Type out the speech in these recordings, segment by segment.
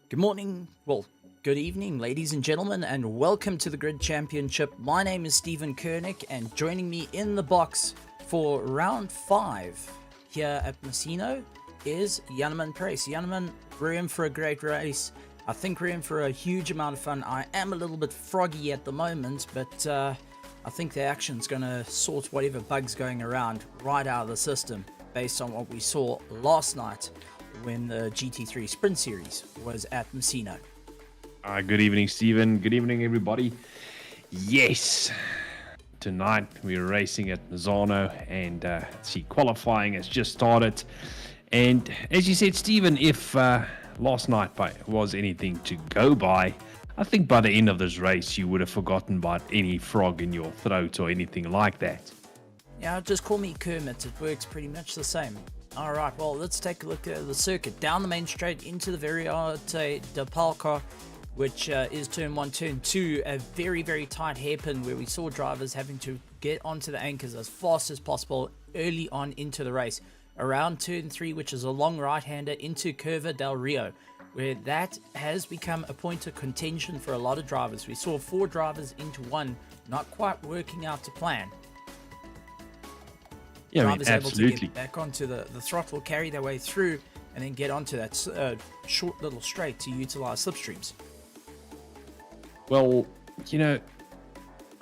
Good morning, well, good evening, ladies and gentlemen, and welcome to the Grid Championship. My name is Stephen Koenig, and joining me in the box for round 5 here at Misano is Janneman Price. Janneman, we're in for a great race. I think we're in for a huge amount of fun. I am a little bit froggy at the moment, but I think the action's going to sort whatever bugs going around right out of the system based on what we saw last night when the GT3 Sprint Series was at Misano. Good evening, Stephen. Good evening, everybody. Yes, tonight we're racing at Misano, and qualifying has just started. And as you said, Stephen, if last night was anything to go by, I think by the end of this race you would have forgotten about any frog in your throat or anything like that. Yeah, just call me Kermit. It works pretty much the same. All right, well, let's take a look at the circuit. Down the main straight into the Variante de Palca, which is turn 1, turn 2, a very, very tight hairpin where we saw drivers having to get onto the anchors as fast as possible early on into the race. Around turn 3, which is a long right-hander into Curva del Rio, where that has become a point of contention for a lot of drivers. We saw 4 drivers into 1, not quite working out to plan. Yeah, drivers absolutely. able to get back onto the throttle, carry their way through, and then get onto that short little straight to utilize slipstreams. Well,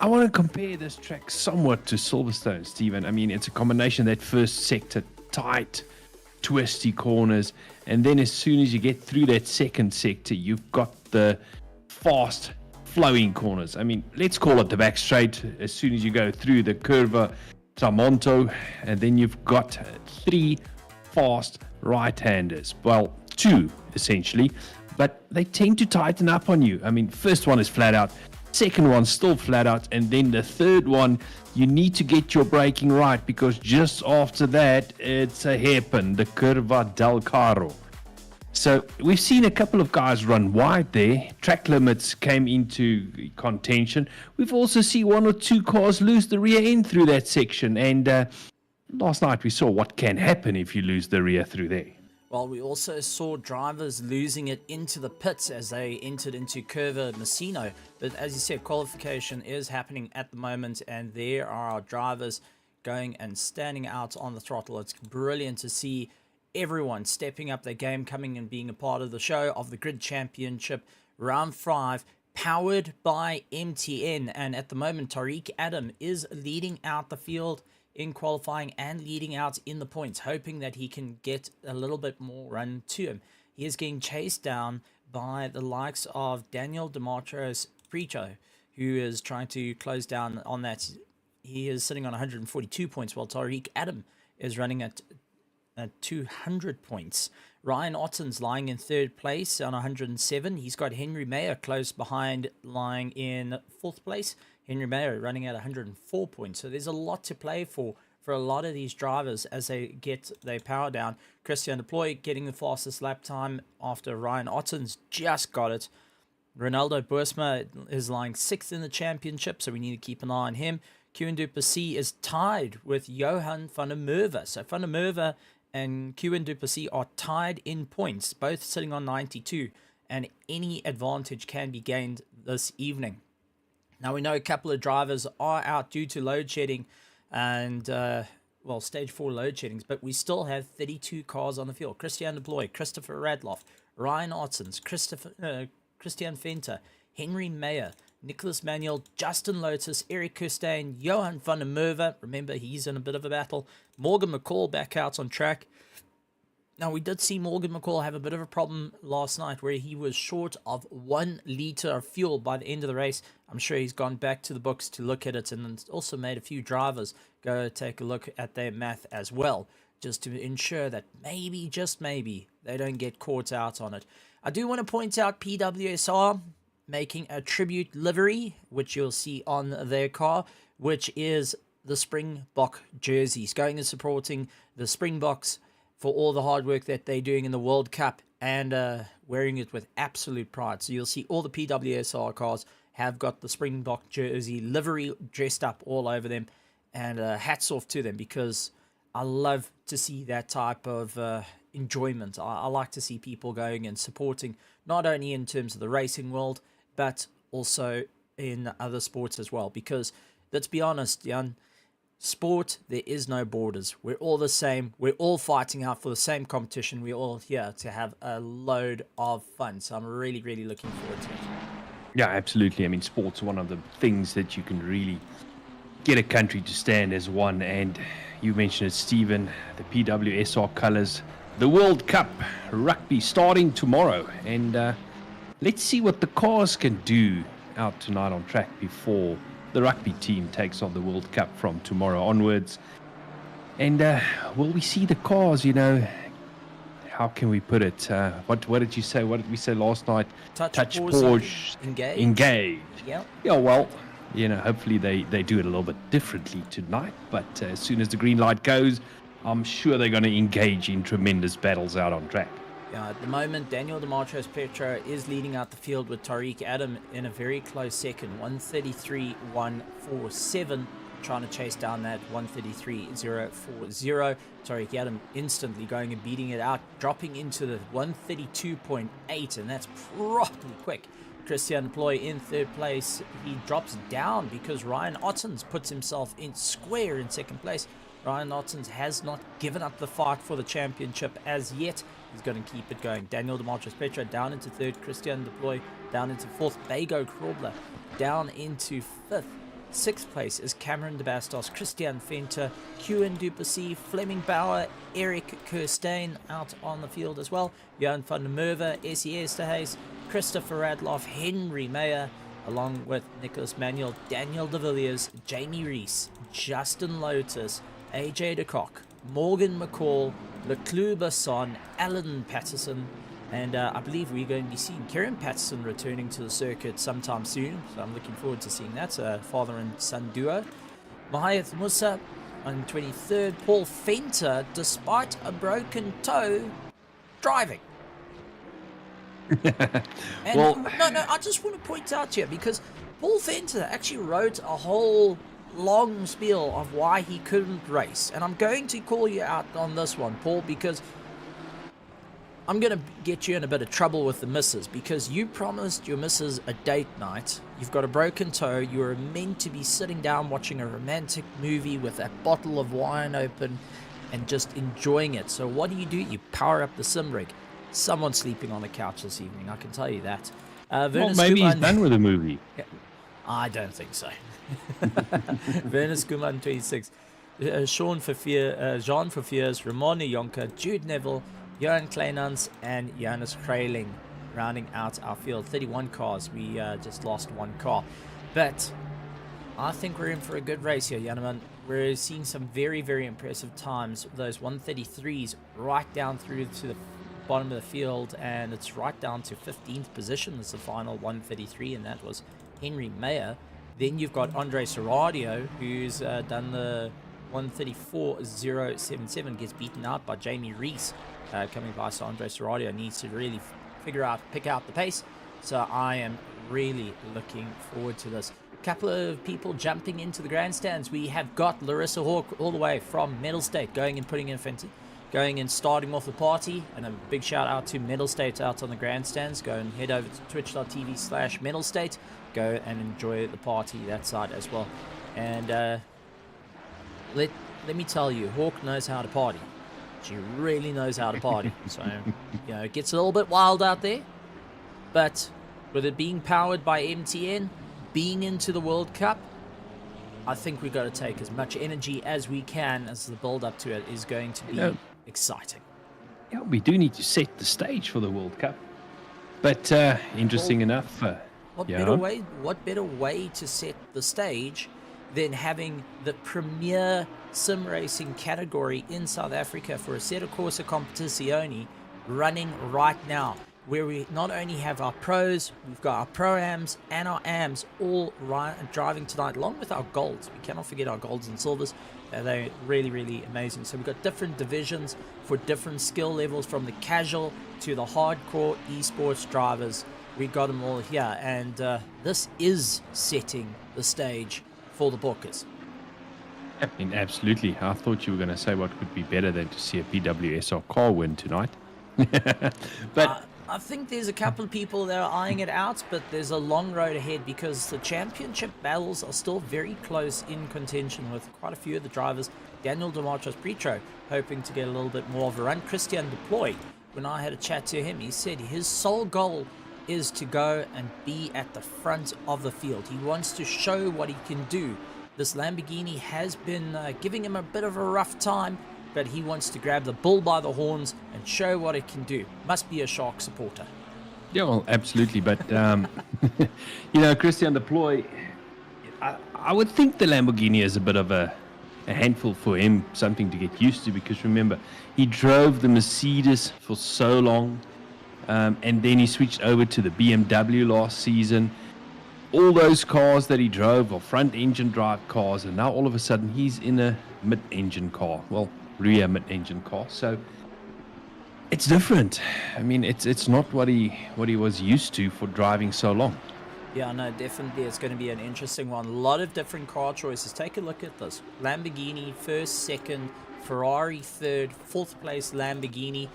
I want to compare this track somewhat to Silverstone, Stephen. I mean, it's a combination of that first sector, tight, twisty corners, and then as soon as you get through that second sector, you've got the fast flowing corners. I mean, let's call it the back straight as soon as you go through the Curva Tramonto, and then you've got 3 fast right-handers. Well, 2 essentially, but they tend to tighten up on you. I mean, first one is flat out, second one still flat out, and then the third one, you need to get your braking right, because just after that, it's a hairpin, the Curva del Carro. So we've seen a couple of guys run wide there. Track limits came into contention. We've also seen 1 or 2 cars lose the rear end through that section. And last night we saw what can happen if you lose the rear through there. Well, we also saw drivers losing it into the pits as they entered into Curva Misano. But as you said, qualification is happening at the moment, and there are drivers going and standing out on the throttle. It's brilliant to see everyone stepping up their game, coming and being a part of the show of the Grid Championship round 5, powered by MTN. And at the moment, Tariq Adam is leading out the field in qualifying and leading out in the points, hoping that he can get a little bit more run to him. He is getting chased down by the likes of Daniel Demetrios Prito, who is trying to close down on that. he is sitting on 142 points, while Tariq Adam is running at 200 points. Ryan Otten's lying in third place on 107. He's got Henry Mayer close behind, lying in fourth place. Henry Mayer running at 104 points. So there's a lot to play for a lot of these drivers as they get their power down. Christian De Ploy getting the fastest lap time after Ryan Otten's just got it. Ronaldo Boersma is lying 6th in the championship, so we need to keep an eye on him. Koen Du Plessis is tied with Johan van der Merwe. So van der Merwe and Koen Du Plessis are tied in points, both sitting on 92, and any advantage can be gained this evening. Now, we know a couple of drivers are out due to load shedding and, stage 4 load sheddings, but we still have 32 cars on the field. Christian De Ploy, Christopher Radloff, Ryan Ottens, Christian Venter, Henry Mayer, Nicholas Manuel, Justin Lotus, Eric Kirstein, Johan van der Merwe. Remember, he's in a bit of a battle. Morgan McCall back out on track. Now, we did see Morgan McCall have a bit of a problem last night where he was short of 1 litre of fuel by the end of the race. I'm sure he's gone back to the books to look at it, and also made a few drivers go take a look at their math as well, just to ensure that maybe, just maybe, they don't get caught out on it. I do want to point out PWSR making a tribute livery, which you'll see on their car, which is the Springbok jerseys, going and supporting the Springboks for all the hard work that they're doing in the World Cup, and wearing it with absolute pride. So you'll see all the PWSR cars have got the Springbok jersey livery dressed up all over them, and hats off to them, because I love to see that type of enjoyment. I like to see people going and supporting, not only in terms of the racing world, but also in other sports as well, because let's be honest, Jan, sport, there is no borders. We're all the same. We're all fighting out for the same competition. We're all here to have a load of fun. So I'm really, really looking forward to it. Yeah, absolutely. I mean, sport's one of the things that you can really get a country to stand as one. And you mentioned it, Stephen, the PWSR colours, the World Cup rugby starting tomorrow. And let's see what the cars can do out tonight on track before the rugby team takes on the World Cup from tomorrow onwards. And will we see the cars, how can we put it? What did you say? What did we say last night? Touch, pause, engage. Yeah. Yeah, well, hopefully they do it a little bit differently tonight. But as soon as the green light goes, I'm sure they're going to engage in tremendous battles out on track. Yeah, at the moment, Daniel Petro is leading out the field with Tariq Adam in a very close second, 133.147, trying to chase down that 133.040. Tariq Adam instantly going and beating it out, dropping into the 132.8, and that's properly quick. Christian De Ploy in third place. He drops down because Ryan Ottens puts himself in square in second place. Ryan Ottens has not given up the fight for the championship as yet. He's going to keep it going. Daniel Petro down into third. Christian De Ploy down into fourth. Bago Krobler down into fifth. Sixth place is Cameron de Bastos, Christian Venter, Koen Du Plessis, Fleming Bauer, Eric Kirstein out on the field as well. Johan van der Merwe, Essie Esterhuis, Christopher Radloff, Henry Mayer, along with Nicholas Manuel, Daniel de Villiers, Jamie Rees, Justin Lotus, AJ de Kock, Morgan McCall, Leclerc Basson, Alan Patterson, and I believe we're going to be seeing Kieran Patterson returning to the circuit sometime soon, so I'm looking forward to seeing that. Father and son duo. Mahath Musa on 23rd. Paul Venter, despite a broken toe, driving. And no, I just want to point out here, because Paul Venter actually wrote a whole long spiel of why he couldn't race, and I'm going to call you out on this one, Paul, because I'm going to get you in a bit of trouble with the missus, because you promised your missus a date night. You've got a broken toe. You were meant to be sitting down watching a romantic movie with a bottle of wine open and just enjoying it. So what do? You power up the sim rig. Someone's sleeping on the couch this evening, I can tell you that. Well, maybe he's done with the movie. Yeah, I don't think so. Werner Skuman 26, Jean Verveers, Ramon Jonker, Jude Neville, Johan Kleinans, and Jonas Kreiling rounding out our field. 31 cars. We just lost one car. But I think we're in for a good race here, Janneman. We're seeing some very, very impressive times. Those 133s right down through to the bottom of the field, and it's right down to 15th position as the final 133, and that was Henry Mayer. Then you've got Andre Serradio, who's done the 134.077, gets beaten out by Jamie Reese coming by. So Andre Serradio needs to really pick out the pace. So I am really looking forward to this. A couple of people jumping into the grandstands. We have got Larissa Hawk all the way from Mettlestate going and starting off the party. And a big shout out to Mettlestate out on the grandstands. Go and head over to twitch.tv/Mettlestate. Go and enjoy the party that side as well. And let me tell you, Hawk knows how to party. She really knows how to party. So, you know, it gets a little bit wild out there. But with it being powered by MTN, being into the World Cup, I think we've got to take as much energy as we can, as the build up to it is going to be exciting. Yeah, we do need to set the stage for the World Cup. But interesting enough. What better way to set the stage than having the premier sim racing category in South Africa for Assetto Corsa Competizione running right now, where we not only have our pros, we've got our pro-ams and our ams all driving tonight, along with our golds. We cannot forget our golds and silvers. They're really, really amazing. So we've got different divisions for different skill levels, from the casual to the hardcore esports drivers. We got them all here, and this is setting the stage for the bookers. I mean, absolutely. I thought you were going to say what could be better than to see a PWSR car win tonight. But I think there's a couple of people that are eyeing it out, but there's a long road ahead, because the championship battles are still very close in contention with quite a few of the drivers. Daniel DeMarcos Pretro hoping to get a little bit more of a run. Christian Deploy, when I had a chat to him, he said his sole goal is to go and be at the front of the field. He wants to show what he can do. This Lamborghini has been giving him a bit of a rough time, but he wants to grab the bull by the horns and show what it can do. Must be a Shark supporter. Yeah, well, absolutely. But, you know, Christian Deploy, I would think the Lamborghini is a bit of a handful for him, something to get used to, because remember, he drove the Mercedes for so long. And then he switched over to the BMW last season. All those cars that he drove are front-engine drive cars, and now all of a sudden he's in a mid-engine car. Well, rear mid-engine car. So it's different. I mean, it's not what he was used to for driving so long. Yeah, no, definitely it's going to be an interesting one. A lot of different car choices. Take a look at this. Lamborghini first, second, Ferrari third, fourth place Lamborghini,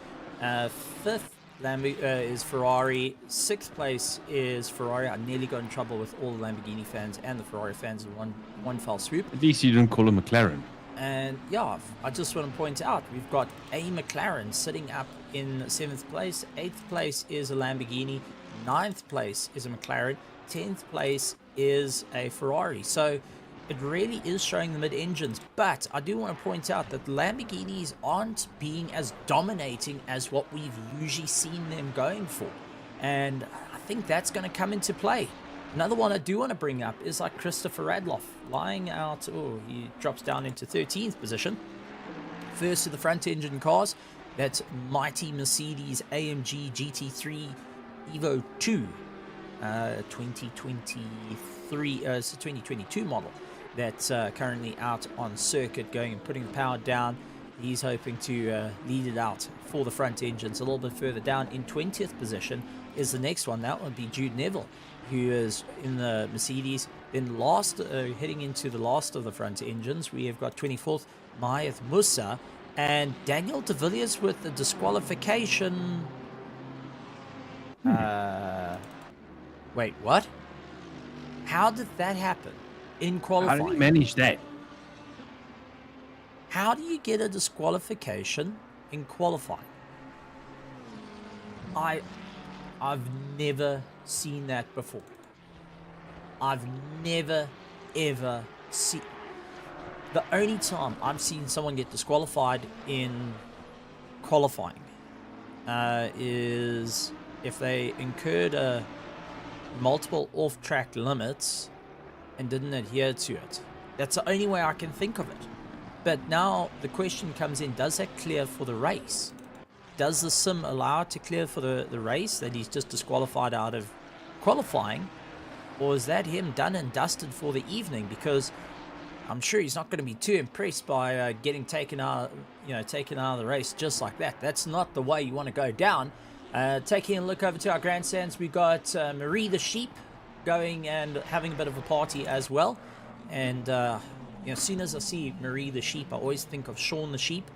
fifth is Ferrari, sixth place is Ferrari. I nearly got in trouble with all the Lamborghini fans and the Ferrari fans in one fell swoop. At least you didn't call him McLaren. And yeah, I just want to point out, we've got a McLaren sitting up in 7th place. 8th place is a Lamborghini. 9th place is a McLaren. 10th place is a Ferrari. So it really is showing the mid-engines. But I do want to point out that Lamborghinis aren't being as dominating as what we've usually seen them going for. And I think that's going to come into play. Another one I do want to bring up is like Christopher Radloff, lying out. Oh, he drops down into 13th position. First of the front engine cars, that's mighty Mercedes AMG GT3 Evo 2, 2023, it's a 2022 model that's currently out on circuit, going and putting the power down. He's hoping to lead it out for the front engines. A little bit further down in 20th position is the next one. That would be Jude Neville, who is in the Mercedes. Then last, heading into the last of the front engines, we have got 24th Mayath Musa and Daniel de Villiers with the disqualification. Wait, what? How did that happen in qualifying? How did he manage that? How do you get a disqualification in qualifying? I've never seen that before. I've never, ever seen... The only time I've seen someone get disqualified in qualifying is if they incurred multiple off-track limits and didn't adhere to it. That's the only way I can think of it. But now the question comes in, does that clear for the race? Does the sim allow it to clear for the race, that he's just disqualified out of qualifying? Or is that him done and dusted for the evening? Because I'm sure he's not going to be too impressed by getting taken out of the race just like that. That's not the way you want to go down. Taking a look over to our grandstands, we got Marie the sheep going and having a bit of a party as well. And as soon as I see Marie the sheep, I always think of Sean the sheep,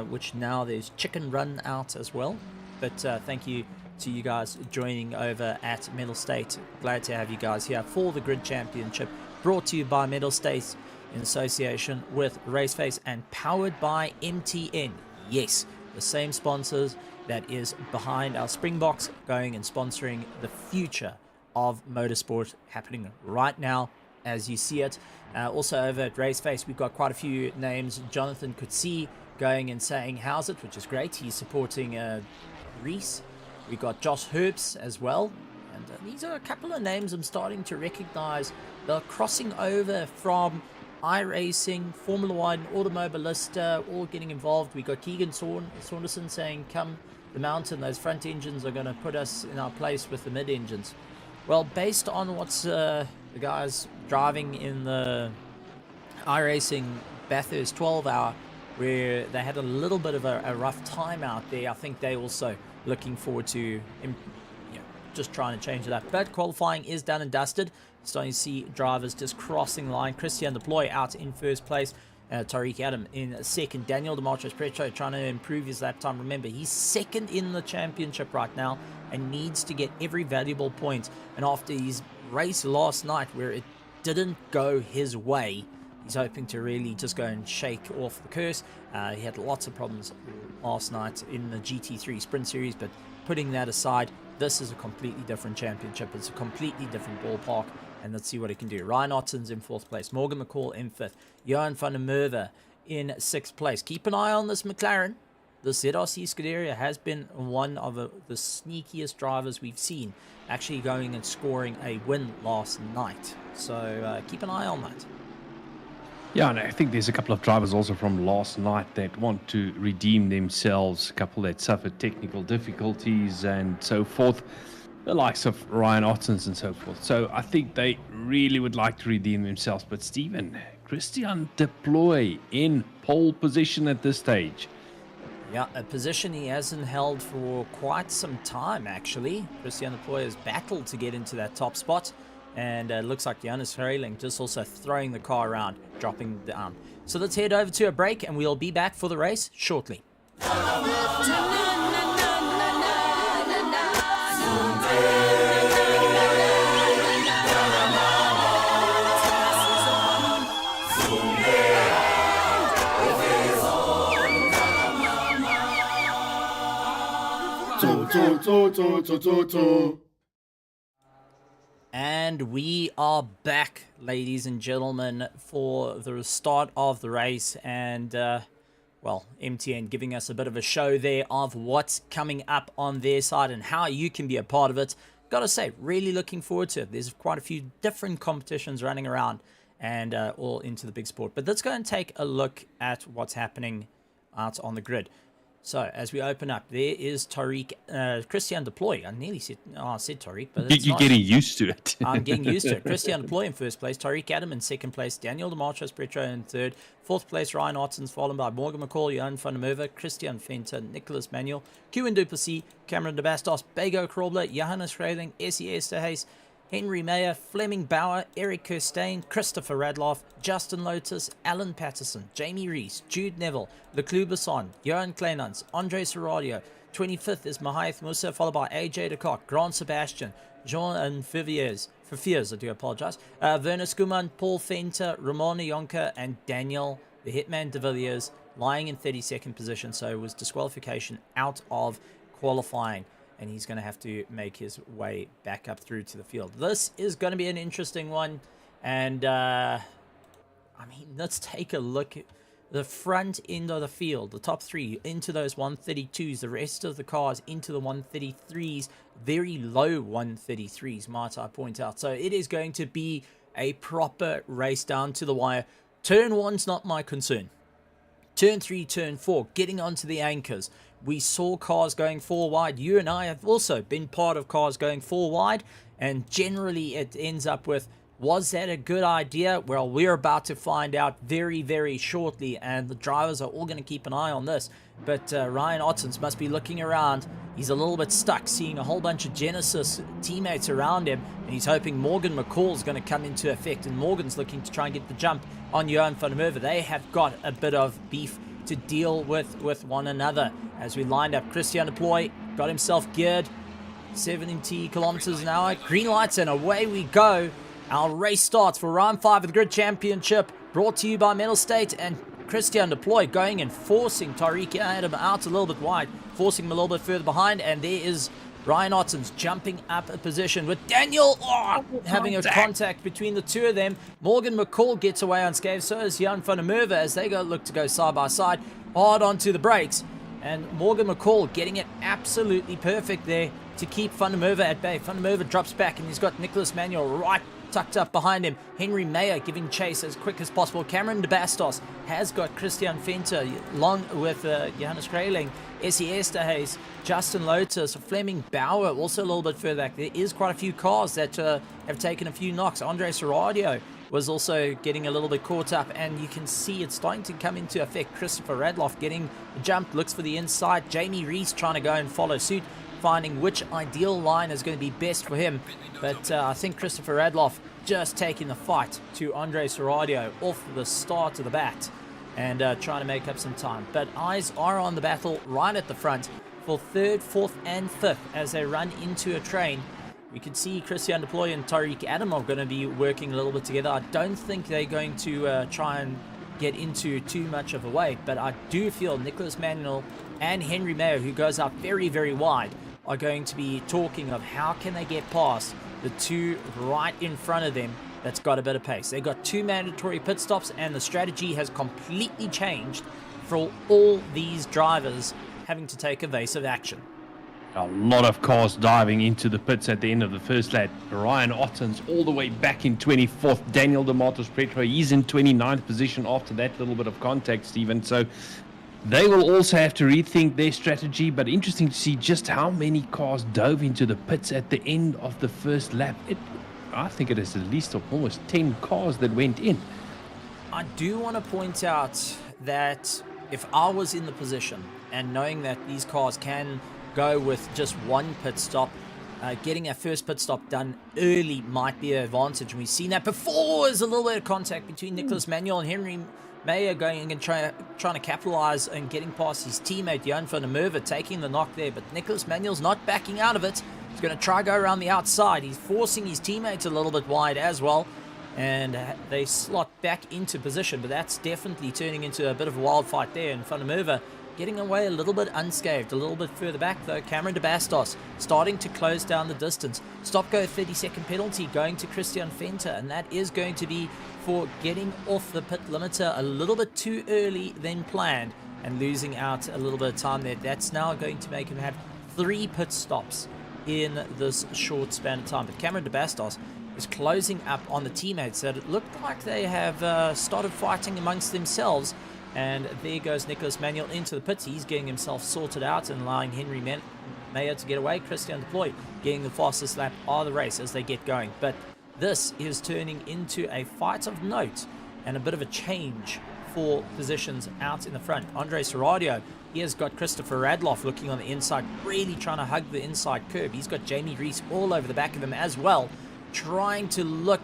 which now there's Chicken Run out as well. But thank you to you guys joining over at Mettlestate. Glad to have you guys here for the Grid Championship, brought to you by Mettlestate in association with RaceFace and powered by MTN. Yes, the same sponsors that is behind our Springboks, going and sponsoring the future of motorsport happening right now as you see it. Also over at RaceFace, we've got quite a few names. Jonathan Kutsi going and saying how's it, which is great. He's supporting Reese. We've got Josh Herbst as well. And these are a couple of names I'm starting to recognize. They're crossing over from iRacing, Formula One, Automobilista, all getting involved. We got Keegan Saunderson saying, come the mountain, those front engines are going to put us in our place with the mid engines. Well, based on what's the guys driving in the iRacing Bathurst 12 hour, where they had a little bit of a rough time out there, I think they also looking forward to just trying to change it up. But qualifying is done and dusted. Starting to see drivers just crossing the line. Christian Deploy out in first place. Tariq Adam in second. Daniel Demetrius-Petro trying to improve his lap time. Remember, he's second in the championship right now and needs to get every valuable point. And after his race last night where it didn't go his way, he's hoping to really just go and shake off the curse. He had lots of problems last night in the GT3 Sprint Series, but putting that aside, this is a completely different championship. It's a completely different ballpark, and let's see what it can do. Ryan Otten's in 4th place. Morgan McCall in 5th. Johan van der Merwe in 6th place. Keep an eye on this McLaren. The ZRC Scuderia has been one of the sneakiest drivers we've seen, actually going and scoring a win last night. So keep an eye on that. Yeah, and I think there's a couple of drivers also from last night that want to redeem themselves, a couple that suffered technical difficulties and so forth, the likes of Ryan Ottens and so forth. So I think they really would like to redeem themselves. But Stephen, Christian Deploy in pole position at this stage. Yeah, a position he hasn't held for quite some time, actually. Christian Deploy has battled to get into that top spot. And looks like Jonas Hreiling just also throwing the car around, dropping down. So let's head over to a break and we'll be back for the race shortly. And we are back, ladies and gentlemen, for the start of the race. And, well, MTN giving us a bit of a show there of what's coming up on their side and how you can be a part of it. Gotta say, really looking forward to it. There's quite a few different competitions running around and all into the big sport. But let's go and take a look at what's happening out on the grid. So, as we open up, there is Tariq, Christian Deploy. I nearly said, I said Tariq, but it's You're getting used to it. I'm getting used to it. Christian Deploy in 1st place, Tariq Adam in 2nd place, Daniel Demetrius-Petro in 3rd, 4th place, Ryan Ottens, followed by Morgan McCall, Johan van der Merwe, Christian Venter, Nicholas Manuel, Kewin Duplessis, Cameron de Bastos, Bego Krobler, Johannes Hreiling, Essie Esterhuis, Henry Mayer, Fleming Bauer, Eric Kirstein, Christopher Radloff, Justin Lotus, Alan Patterson, Jamie Rees, Jude Neville, Leclerc Besson, Johan Kleinans, Andre Serradio. 25th is Mahath Musa, followed by AJ de Kock, Grant Sebastian, Jean and Fiviers, I do apologize, Werner Skuman, Paul Fenter, Ramon Yonka, and Daniel, the Hitman de Villiers, lying in 32nd position, so it was disqualification out of qualifying. And he's going to have to make his way back up through to the field. This is going to be an interesting one. And, I mean, let's take a look at the front end of the field. The top 3 into those 132s. The rest of the cars into the 133s. Very low 133s, might I point out. So it is going to be a proper race down to the wire. Turn 1's not my concern. Turn 3, turn 4, getting onto the anchors. We saw cars going 4 wide. You and I have also been part of cars going 4 wide, and generally it ends up with, was that a good idea? Well, we're about to find out very, very shortly, and the drivers are all going to keep an eye on this. But Ryan Ottens must be looking around. He's a little bit stuck, seeing a whole bunch of Genesis teammates around him, and he's hoping Morgan McCall's going to come into effect, and Morgan's looking to try and get the jump on Johan van der Merwe. They have got a bit of beef to deal with one another. As we lined up, Christian Deploy got himself geared, 70 kilometers an hour, green lights, and away we go. Our race starts for round 5 of the Grid Championship, brought to you by Mettlestate, and Christian Deploy going and forcing Tariq Adam out a little bit wide, forcing him a little bit further behind, and there is Ryan Ottens jumping up a position with Daniel having a contact between the two of them. Morgan McCall gets away unscathed, so is Johan van der Merwe as they look to go side by side, hard onto the brakes, and Morgan McCall getting it absolutely perfect there to keep Van der Merwe at bay. Van der Merwe drops back, and he's got Nicholas Manuel right tucked up behind him. Henry Mayer giving chase as quick as possible. Cameron de Bastos has got Christian Venter along with Johannes Grayling, Essie Esterhuis, Justin Lotus, Fleming Bauer also a little bit further back. There is quite a few cars that have taken a few knocks. Andre Serradio was also getting a little bit caught up, and you can see it's starting to come into effect. Christopher Radloff getting jumped, looks for the inside. Jamie Reese trying to go and follow suit, finding which ideal line is going to be best for him. But I think Christopher Radloff just taking the fight to Andre Serradio off the start of the bat and trying to make up some time. But eyes are on the battle right at the front for 3rd, 4th and 5th as they run into a train. We can see Christian Deploy and Tariq Adam are going to be working a little bit together. I don't think they're going to try and get into too much of a way, but I do feel Nicholas Manuel and Henry Mayer, who goes up very, very wide, are going to be talking of how can they get past the two right in front of them that's got a bit of pace. They got 2 mandatory pit stops, and the strategy has completely changed for all these drivers having to take evasive action. A lot of cars diving into the pits at the end of the first lap. Ryan Ottens all the way back in 24th. Daniel de Petro, he's in 29th position after that little bit of contact, Stephen. So they will also have to rethink their strategy, but interesting to see just how many cars dove into the pits at the end of the first lap. I think it is at least almost 10 cars that went in. I do want to point out that if I was in the position and knowing that these cars can go with just one pit stop, getting a first pit stop done early might be an advantage. And we've seen that before. There's a little bit of contact between Nicholas Manuel and Henry Mayer going and trying to capitalize and getting past his teammate Johan van der Merwe, taking the knock there. But Nicholas Manuel's not backing out of it. He's going to try to go around the outside. He's forcing his teammates a little bit wide as well, and they slot back into position. But that's definitely turning into a bit of a wild fight there. And van der Merwe getting away a little bit unscathed. A little bit further back though, Cameron de Bastos starting to close down the distance. Stop go 30-second penalty going to Christian Venter, and that is going to be for getting off the pit limiter a little bit too early than planned and losing out a little bit of time there. That's now going to make him have 3 pit stops in this short span of time. But Cameron de Bastos is closing up on the teammates that it looked like they have started fighting amongst themselves. And there goes Nicholas Manuel into the pits. He's getting himself sorted out and allowing Henry Mayer to get away. Christian Deploy getting the fastest lap of the race as they get going. But this is turning into a fight of note and a bit of a change for positions out in the front. Andre Serradio, he has got Christopher Radloff looking on the inside, really trying to hug the inside curb. He's got Jamie Reese all over the back of him as well, trying to look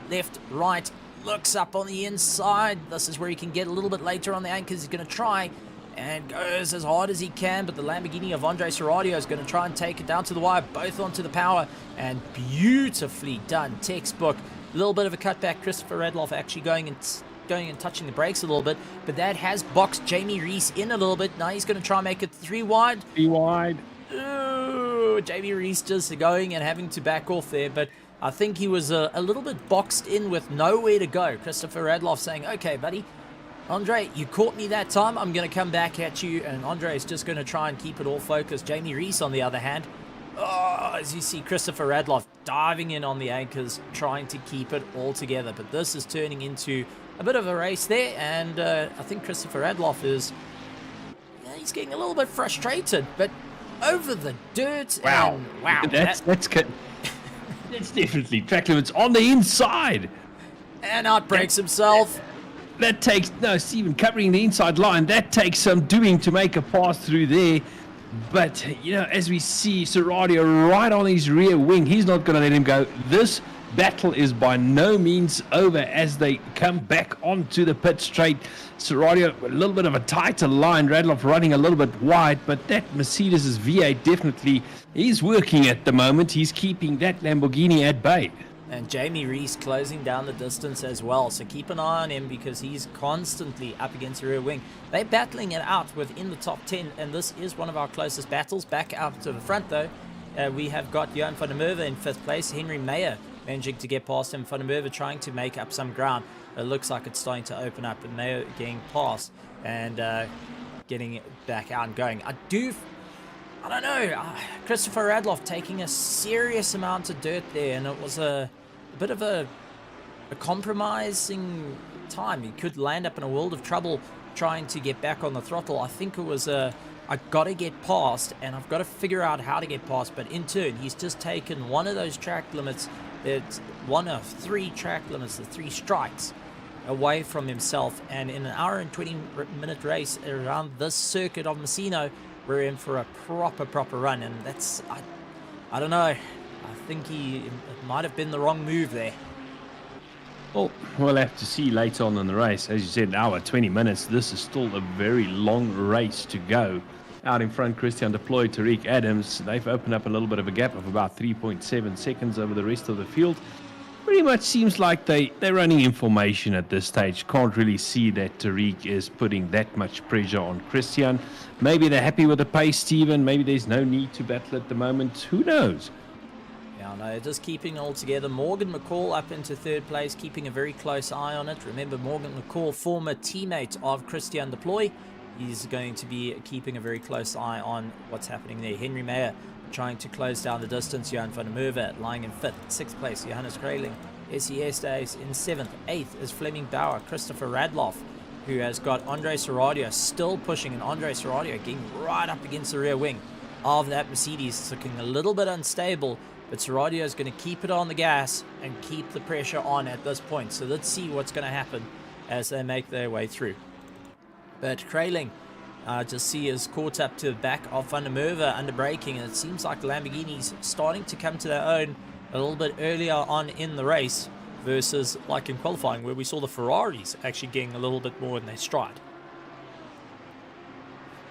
left, right, looks up on the inside. This is where he can get a little bit later on the anchors. He's going to try and goes as hard as he can, but the Lamborghini of Andre Serradio is going to try and take it down to the wire, both onto the power, and beautifully done. Textbook. A little bit of a cutback. Christopher Radloff actually going and touching the brakes a little bit, but that has boxed Jamie Reese in a little bit. Now he's going to try and make it 3 wide. 3 wide. Ooh, Jamie Reese just going and having to back off there, but I think he was a little bit boxed in with nowhere to go. Christopher Radloff saying, okay, buddy, Andre, you caught me that time. I'm going to come back at you. And Andre is just going to try and keep it all focused. Jamie Reese, on the other hand, Oh, as you see Christopher Radloff diving in on the anchors, trying to keep it all together. But this is turning into a bit of a race there, and I think Christopher Radloff is, he's getting a little bit frustrated, but over the dirt. Wow. And wow. That's definitely track limits on the inside. And outbreaks himself. That takes, no, Stephen, covering the inside line, that takes some doing to make a pass through there. But, you know, as we see Serradio right on his rear wing, he's not going to let him go. This battle is by no means over as they come back onto the pit straight. Serradio, a little bit of a tighter line, Radloff running a little bit wide, but that Mercedes' V8 definitely is working at the moment. He's keeping that Lamborghini at bay. And Jamie Reese closing down the distance as well, so keep an eye on him because he's constantly up against the rear wing. They're battling it out within the top 10, and this is one of our closest battles. Back out to the front though, we have got Johan van der Merwe in 5th place, Henry Meyer managing to get past him, van der Merwe trying to make up some ground. It looks like it's starting to open up, and Meyer getting past and getting it back out and going. I don't know, Christopher Radloff taking a serious amount of dirt there, and it was a bit of a compromising time. He could land up in a world of trouble trying to get back on the throttle. I think it was I got to get past, and I've got to figure out how to get past, but in turn, he's just taken one of those track limits. It's one of 3 track limits, the 3 strikes away from himself, and in an hour and 20-minute race around this circuit of Misano, we're in for a proper run, and that's, I don't know, I think it might have been the wrong move there. Well, we'll have to see later on in the race. As you said, an hour, 20 minutes. This is still a very long race to go. Out in front, Christian deployed Tariq Adams. They've opened up a little bit of a gap of about 3.7 seconds over the rest of the field. Pretty much seems like they're running in formation at this stage. Can't really see that Tariq is putting that much pressure on Christian. Maybe they're happy with the pace, Stephen. Maybe there's no need to battle at the moment. Who knows? Yeah, no, just keeping it all together. Morgan McCall up into 3rd place, keeping a very close eye on it. Remember, Morgan McCall, former teammate of Christian Deploy. He's going to be keeping a very close eye on what's happening there. Henry Meyer trying to close down the distance. Johan van der Merwe lying in 5th. 6th place, Johannes Krailing. SES stays in 7th. 8th is Fleming Bauer. Christopher Radloff, who has got Andre Serradio still pushing, and Andre Serradio getting right up against the rear wing of that Mercedes. It's looking a little bit unstable, but Serradio is going to keep it on the gas and keep the pressure on at this point. So let's see what's going to happen as they make their way through. But Krailing, just see, is caught up to the back of Van der Merwe under braking, and it seems like the Lamborghini's starting to come to their own a little bit earlier on in the race versus like in qualifying where we saw the Ferraris actually getting a little bit more in their stride.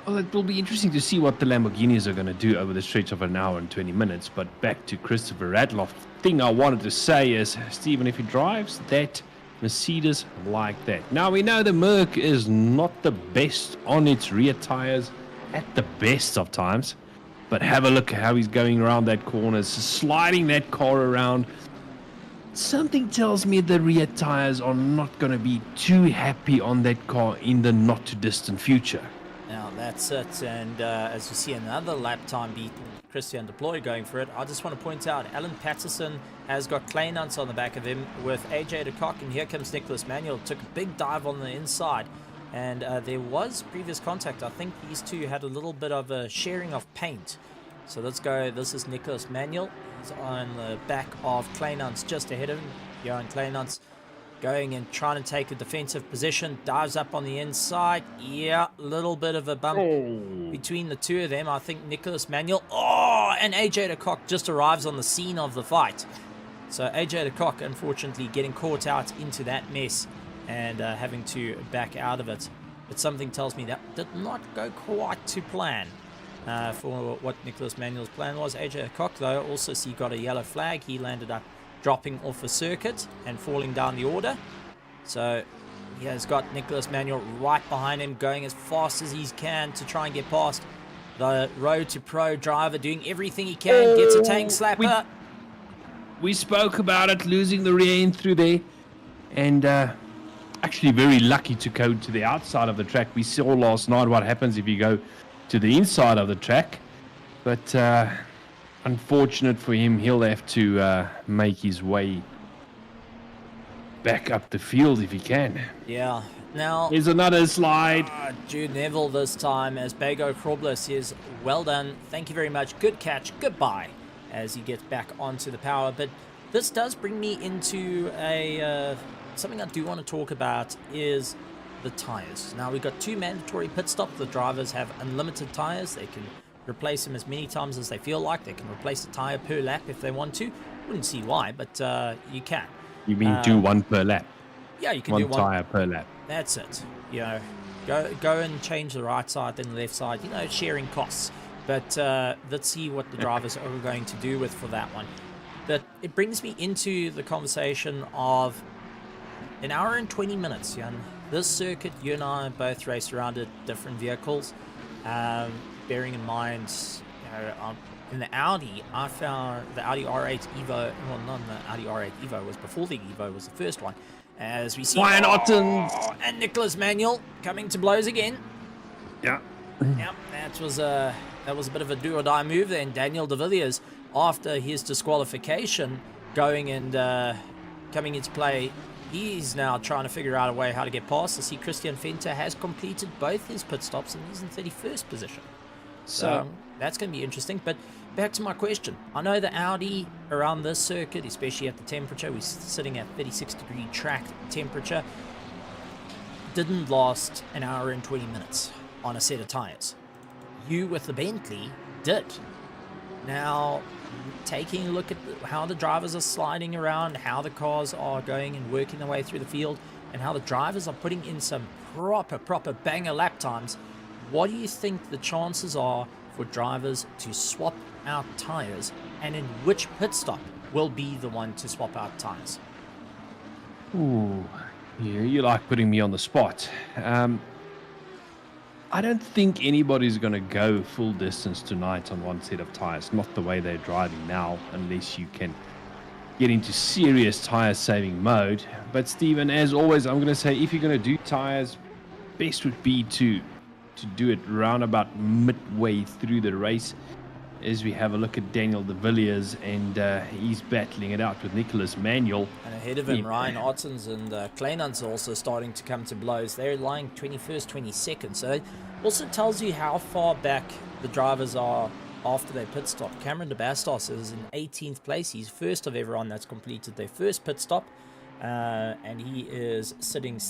Well, it will be interesting to see what the Lamborghinis are going to do over the stretch of an hour and 20 minutes. But back to Christopher Radloff. Thing I wanted to say is, Stephen, if he drives that Mercedes like that. Now, we know the Merc is not the best on its rear tires at the best of times. But have a look at how he's going around that corner, sliding that car around. Something tells me the rear tires are not going to be too happy on that car in the not too distant future. Now that's it, and as you see another lap time beaten Christian Deploy going for it. I just want to point out Alan Patterson has got Kleinans on the back of him with AJ de Kock, and here comes Nicholas Manuel. Took a big dive on the inside, and there was previous contact. I think these two had a little bit of a sharing of paint. So let's go. This is Nicholas Manuel. He's on the back of Kleinans just ahead of him. Johan Kleinans going and trying to take a defensive position. Dives up on the inside. Yeah, little bit of a bump between the two of them. I think Nicholas Manuel. Oh, and AJ de Kock just arrives on the scene of the fight. So AJ de Kock, unfortunately, getting caught out into that mess and having to back out of it. But something tells me that did not go quite to plan for what Nicholas Manuel's plan was. AJ de Kock, though, also see got a yellow flag. He landed up dropping off a circuit and falling down the order. So he has got Nicholas Manuel right behind him, going as fast as he can to try and get past the Road to Pro driver, doing everything he can. Gets a tank slapper. We spoke about it, losing the rear end through there, and actually very lucky to go to the outside of the track. We saw last night what happens if you go to the inside of the track, but unfortunate for him. He'll have to make his way back up the field if he can. Yeah. Now, here's another slide. Jude Neville this time as Bego Krobler says, well done, thank you very much, good catch, goodbye, as he gets back onto the power. But this does bring me into something I do want to talk about is the tires. Now, we've got 2 mandatory pit stops. The drivers have unlimited tires. They can replace them as many times as they feel like. They can replace a tire per lap if they want to. Wouldn't see why, but you can. You mean do one per lap? Yeah, you can one do one tire per lap. That's it. You know, go and change the right side, then the left side. You know, sharing costs. But let's see what the drivers are going to do for that one. But it brings me into the conversation of an hour and 20 minutes. Jan. This circuit, you and I both raced around it, different vehicles. Bearing in mind, you know, in the Audi, I found the Audi R8 Evo. Well, not the Audi R8 Evo, was before the Evo was the first one. As we see, Ryan Ottens and Nicholas Manuel coming to blows again. Yeah. Yeah, that was a bit of a do or die move then. Daniel de Villiers, after his disqualification, going and coming into play, he's now trying to figure out a way how to get past. I see Christian Venter has completed both his pit stops and he's in 31st position. So that's going to be interesting. But back to my question. I know the Audi around this circuit, especially at the temperature, we're sitting at 36-degree track temperature, didn't last an hour and 20 minutes on a set of tires. You with the Bentley did. Now, taking a look at how the drivers are sliding around, how the cars are going and working their way through the field, and how the drivers are putting in some proper banger lap times, what do you think the chances are for drivers to swap out tires, and in which pit stop will be the one to swap out tires? Ooh, yeah, you like putting me on the spot. I don't think anybody's going to go full distance tonight on one set of tires. Not the way they're driving now, unless you can get into serious tire saving mode. But Stephen, as always, I'm going to say if you're going to do tires, best would be to do it round about midway through the race. As we have a look at Daniel de Villiers, and he's battling it out with Nicholas Manuel. And ahead of him, Ryan Ottens and Kleinans are also starting to come to blows. They're lying 21st, 22nd. So it also tells you how far back the drivers are after their pit stop. Cameron de Bastos is in 18th place. He's first of everyone that's completed their first pit stop. And he is sitting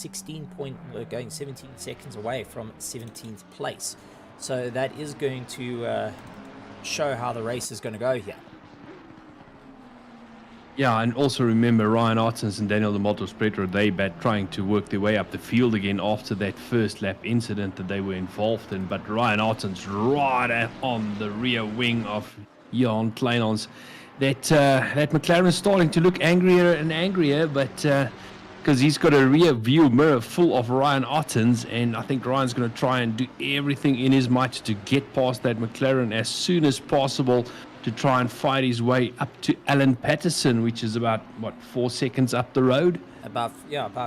going 17 seconds away from 17th place. So that is going to show how the race is going to go here. Yeah, and also remember Ryan Ottens and Daniel de Mettlestate, they trying to work their way up the field again after that first lap incident that they were involved in. But Ryan Ottens right on the rear wing of Jan Kleinans. That McLaren's starting to look angrier and angrier, but because he's got a rear view mirror full of Ryan Ottens, and I think Ryan's going to try and do everything in his might to get past that McLaren as soon as possible to try and fight his way up to Alan Patterson, which is about 4 seconds up the road. About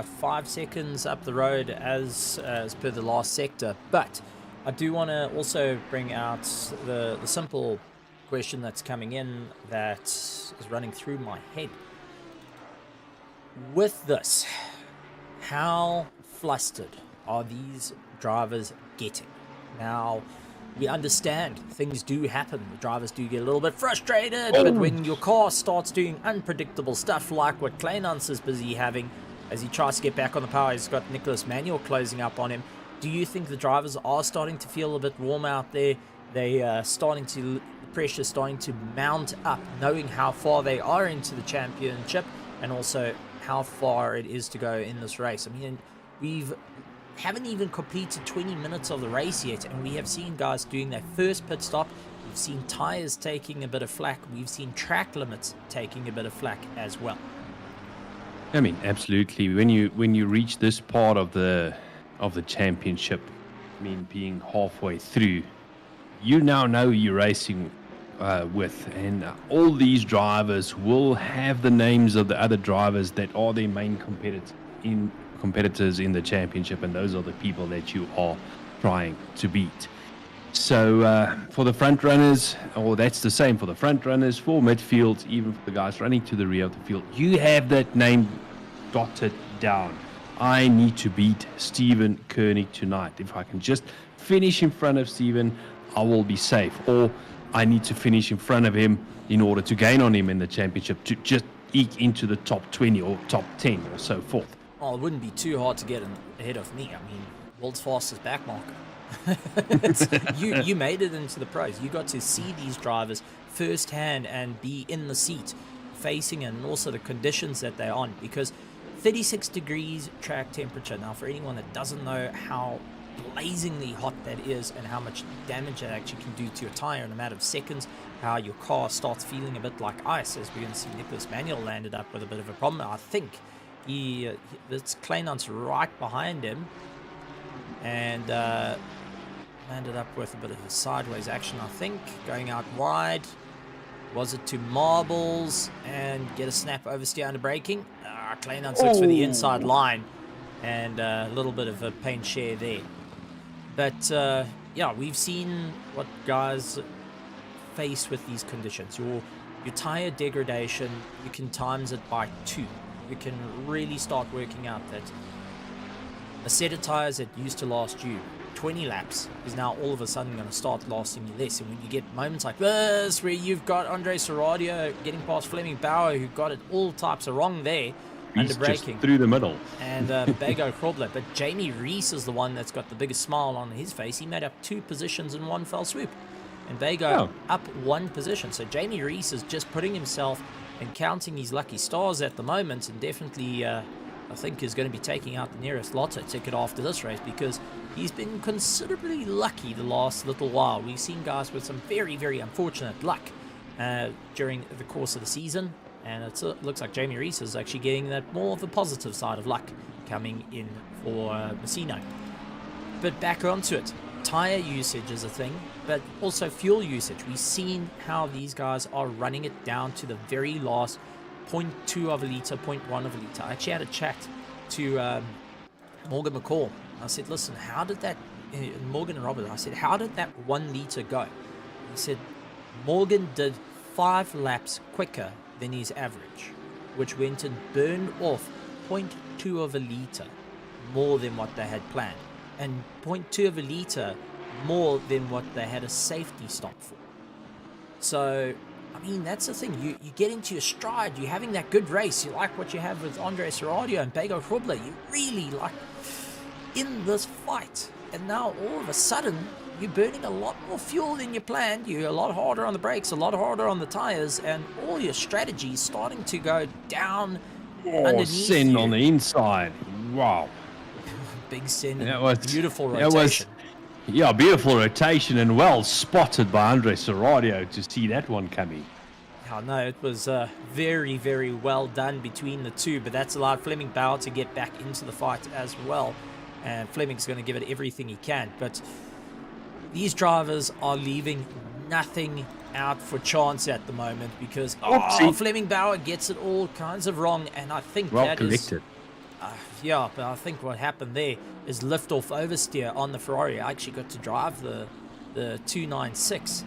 5 seconds up the road as per the last sector. But I do want to also bring out the simple question that's coming in that is running through my head. With this, how flustered are these drivers getting? Now, we understand things do happen. The drivers do get a little bit frustrated, but when your car starts doing unpredictable stuff like what Kleinans is busy having as he tries to get back on the power, he's got Nicholas Manuel closing up on him. Do you think the drivers are starting to feel a bit warm out there? They are starting to, the pressure starting to mount up, knowing how far they are into the championship and also how far it is to go in this race. I mean, haven't even completed 20 minutes of the race yet, and we have seen guys doing their first pit stop. We've seen tires taking a bit of flack. We've seen track limits taking a bit of flack as well. I mean, absolutely. When you reach this part of the championship, I mean, being halfway through, you now know you're racing with, and all these drivers will have the names of the other drivers that are their main competitors in the championship, and those are the people that you are trying to beat. So for the front runners, or that's the same for the front runners, for midfield, even for the guys running to the rear of the field, you have that name dotted down. I need to beat Stephen Koenig tonight. If I can just finish in front of Stephen, I will be safe. Or I need to finish in front of him in order to gain on him in the championship, to just eke into the top 20 or top 10 or so forth. Well, it wouldn't be too hard to get ahead of me. I mean, world's fastest back marker. You made it into the pros. You got to see these drivers firsthand and be in the seat facing, and also the conditions that they're on, because 36 degrees track temperature. Now, for anyone that doesn't know how blazingly hot that is and how much damage it actually can do to your tire in a matter of seconds, how your car starts feeling a bit like ice, as we're going to see Nicholas Manuel landed up with a bit of a problem. I think it's Kleinon's right behind him, and landed up with a bit of a sideways action, I think, going out wide. Was it to marbles and get a snap oversteer under braking? Kleinons looks for the inside line, and a little bit of a paint share there. But yeah, we've seen what guys face with these conditions. Your tire degradation, you can times it by 2. You can really start working out that a set of tires that used to last you 20 laps is now all of a sudden going to start lasting you less. And when you get moments like this, where you've got Andre Serradio getting past Fleming Bauer, who got it all types of wrong there, under braking, through the middle, and Bego Krobler. But Jamie Reese is the one that's got the biggest smile on his face. He made up 2 positions in one fell swoop, and Bego up 1 position. So Jamie Reese is just putting himself and counting his lucky stars at the moment, and definitely I think is going to be taking out the nearest lotto ticket after this race, because he's been considerably lucky the last little while. We've seen guys with some very, very unfortunate luck during the course of the season, and it looks like Jamie Reese is actually getting that more of the positive side of luck coming in for Misano. But back onto it, tire usage is a thing, but also fuel usage. We've seen how these guys are running it down to the very last 0.2 of a litre, 0.1 of a litre. I actually had a chat to Morgan McCall. I said, listen, how did that, Morgan and Robert, I said, how did that 1 litre go? He said, Morgan did 5 laps quicker than his average, which went and burned off 0.2 of a litre more than what they had planned, and 0.2 of a litre more than what they had a safety stop for. So, I mean, that's the thing. You get into your stride. You're having that good race. You like what you have with Andre Serradio and Bego Krobler. You really like in this fight. And now, all of a sudden, you're burning a lot more fuel than you planned. You're a lot harder on the brakes, a lot harder on the tires, and all your strategies starting to go down underneath Sen you. on the inside. Wow. Big Sen. That was Beautiful rotation. Beautiful rotation, and well spotted by Andre Serradio to see that one coming. I know, it was very, very well done between the two, but that's allowed Fleming Bauer to get back into the fight as well. And Fleming's going to give it everything he can. But these drivers are leaving nothing out for chance at the moment, because Fleming Bauer gets it all kinds of wrong, and I think well collected. Yeah, but I think what happened there is lift off oversteer on the Ferrari. I actually got to drive the 296,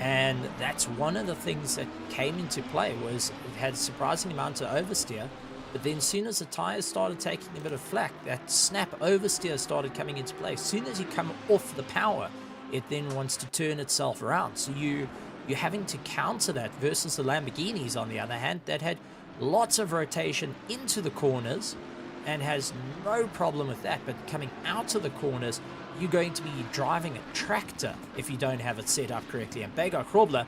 and that's one of the things that came into play, was it had a surprising amount of oversteer, but then as soon as the tires started taking a bit of flack, that snap oversteer started coming into play. As soon as you come off the power, it then wants to turn itself around. So you're having to counter that, versus the Lamborghinis, on the other hand, that had lots of rotation into the corners and has no problem with that. But coming out of the corners, you're going to be driving a tractor if you don't have it set up correctly. And Bego Krobler,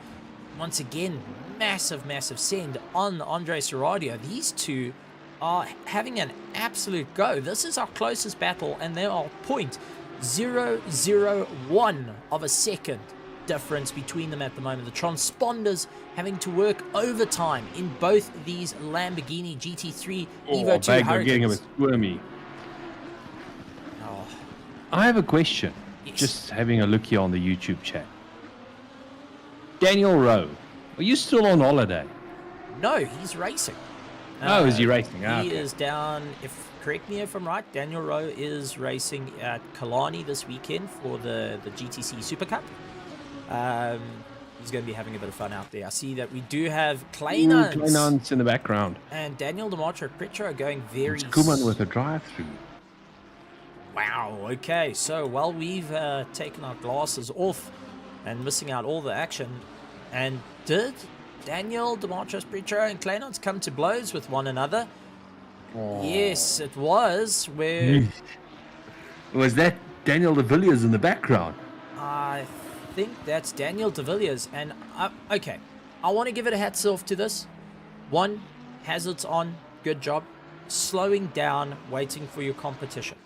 once again, massive send on Andre Serradio. These two are having an absolute go. This is our closest battle, and they are 0.001 of a second difference between them at the moment. The transponders having to work overtime in both these Lamborghini GT3 Evo 2 Hurricanes. Getting a bit squirmy. I have a question. Yes. Just having a look here on the YouTube chat. Daniel Rowe, are you still on holiday? No, he's racing. Oh, is he racing? Ah, He okay. is down, correct me if I'm right, Daniel Rowe is racing at Kalani this weekend for the GTC Super Cup. He's going to be having a bit of fun out there. I see that we do have Kleinans Kleinans in the background. and Daniel DeMarco Pritchard are going very... It's Kuman with a drive-through. Wow, okay. So while we've taken our glasses off and missing out all the action, and did Daniel DeMarco Pritchard and Kleinans come to blows with one another? Oh. Yes, it was. Where Was that Daniel de Villiers in the background? I think that's Daniel de Villiers. And, okay, I want to give it a hats off to this. One, hazards on, good job. Slowing down, waiting for your competition.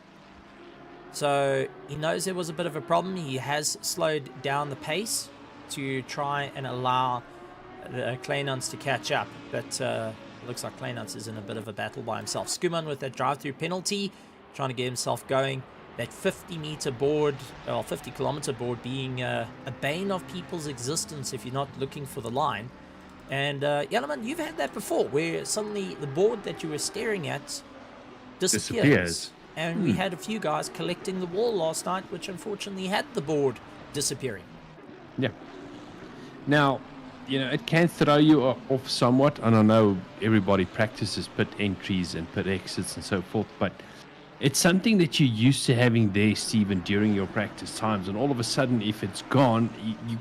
So he knows there was a bit of a problem. He has slowed down the pace to try and allow the Kleinans to catch up. But it looks like Kleinans is in a bit of a battle by himself. Skuman with that drive-through penalty, trying to get himself going. That 50-meter board, or 50-kilometer board being a bane of people's existence if you're not looking for the line. And Yalaman, you've had that before, where suddenly the board that you were staring at disappears. And we had a few guys collecting the wall last night, which unfortunately had the board disappearing. Yeah. Now, it can throw you off somewhat. And I know everybody practices pit entries and pit exits and so forth, but it's something that you're used to having there, Stephen, during your practice times. And all of a sudden, if it's gone, you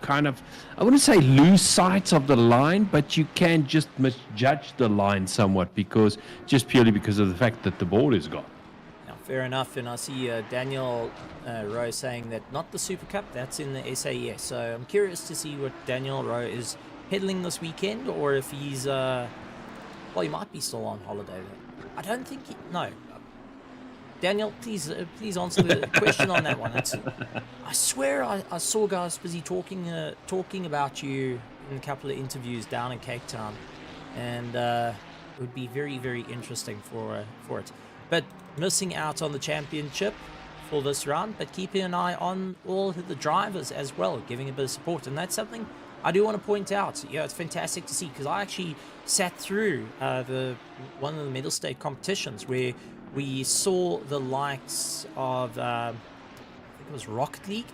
kind of, I wouldn't say lose sight of the line, but you can just misjudge the line somewhat purely because of the fact that the board is gone. Now, fair enough. And I see Daniel Rowe saying that not the Super Cup, that's in the SAES. So I'm curious to see what Daniel Rowe is pedaling this weekend, or if he's, he might be still on holiday. I don't think no. Daniel, please answer the question on that one. I swear I saw guys busy talking about you in a couple of interviews down in Cape Town, and it would be very, very interesting for it. But missing out on the championship for this round, but keeping an eye on all the drivers as well, giving a bit of support, and that's something I do want to point out. It's fantastic to see, because I actually sat through one of the Mettlestate competitions where we saw the likes of, I think it was Rocket League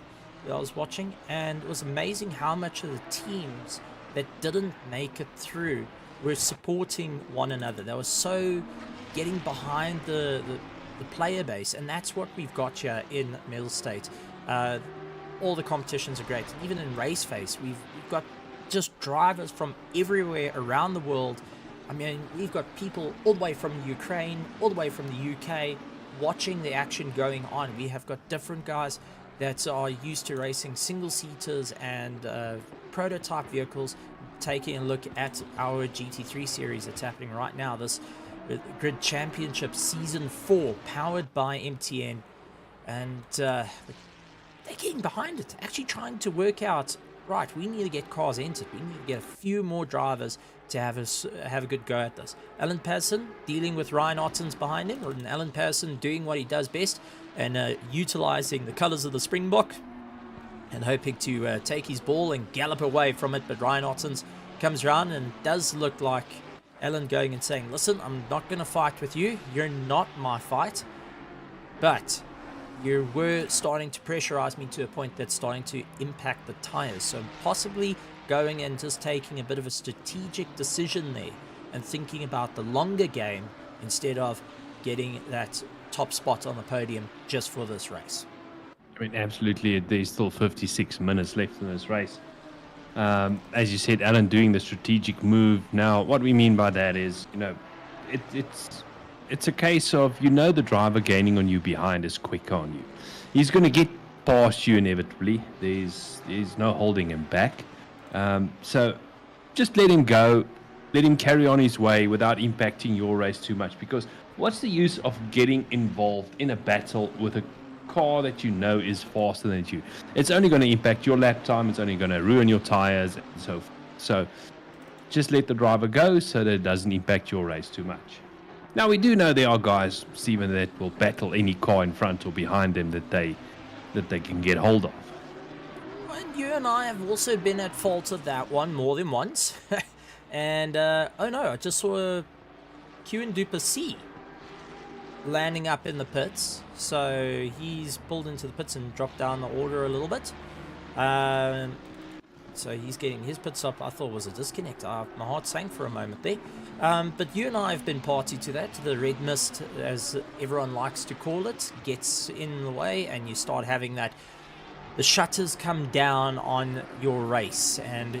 that I was watching, and it was amazing how much of the teams that didn't make it through were supporting one another. They were so getting behind the player base, and that's what we've got here in Mettlestate. All the competitions are great. Even in RaceFace, we've got just drivers from everywhere around the world. I mean, we've got people all the way from Ukraine, all the way from the UK, watching the action going on. We have got different guys that are used to racing single-seaters and prototype vehicles, taking a look at our GT3 series that's happening right now. This Grid Championship Season 4, powered by MTN. And they're getting behind it, actually trying to work out, right, we need to get cars entered. We need to get a few more drivers to have a good go at this. Alan Patterson dealing with Ryan Ottens behind him, and Alan Patterson doing what he does best and utilizing the colors of the Springbok and hoping to take his ball and gallop away from it. But Ryan Ottens comes around and does look like Alan going and saying, listen, I'm not going to fight with you. You're not my fight. But you were starting to pressurize me to a point that's starting to impact the tires. So possibly going and just taking a bit of a strategic decision there and thinking about the longer game instead of getting that top spot on the podium just for this race. I mean, absolutely. There's still 56 minutes left in this race. As you said, Alan doing the strategic move. Now, what we mean by that is, it's a case of, the driver gaining on you behind is quicker on you. He's going to get past you inevitably. There's no holding him back. So just let him go. Let him carry on his way without impacting your race too much. Because what's the use of getting involved in a battle with a car that is faster than you? It's only going to impact your lap time. It's only going to ruin your tires and so forth. So just let the driver go so that it doesn't impact your race too much. Now, we do know there are guys, Stephen, that will battle any car in front or behind them that they can get hold of. And you and I have also been at fault of that one more than once. And, oh no, I just saw Q and C landing up in the pits. So he's pulled into the pits and dropped down the order a little bit. So he's getting his pit stop. I thought was a disconnect. My heart sank for a moment there. But you and I have been party to that. The red mist, as everyone likes to call it, gets in the way, and you start having that. The shutters come down on your race, and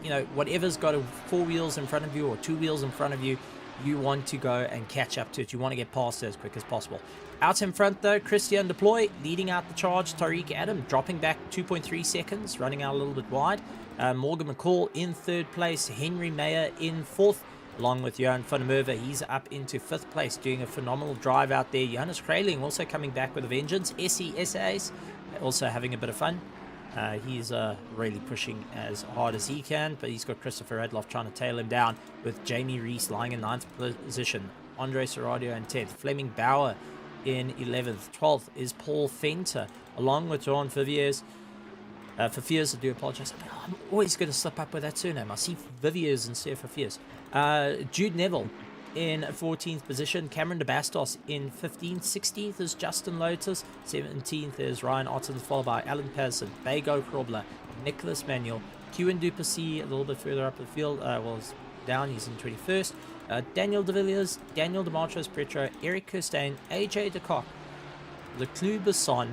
you know, whatever's got 4 wheels in front of you or 2 wheels in front of you, you want to go and catch up to it. You want to get past it as quick as possible. Out in front though, Christian Deploy leading out the charge. Tariq Adam dropping back 2.3 seconds, running out a little bit wide. Morgan McCall in 3rd place. Henry Mayer in 4th, along with Johan van der Merwe. He's up into 5th place, doing a phenomenal drive out there. Johannes Kraling also coming back with a vengeance. SESAs also having a bit of fun. He's really pushing as hard as he can, but he's got Christopher Radloff trying to tail him down, with Jamie Rees lying in 9th position. Andre Seradio in 10th. Fleming Bauer in 11th. 12th is Paul Fenter, along with John Viviers. Fifiers, I do apologize. I'm always going to slip up with that surname. I see Viviers instead of Fifiers. Jude Neville in 14th position. Cameron de Bastos in 15th. 16th is Justin Lotus. 17th is Ryan Ottens, followed by Alan Patterson, Bago Krobler, Nicholas Manuel, Q and Duplessis a little bit further up the field. Was down. He's in 21st. Daniel De Villiers, Daniel Demartros Petro, Eric Kirstein, AJ De Kock, Leclerc Besson,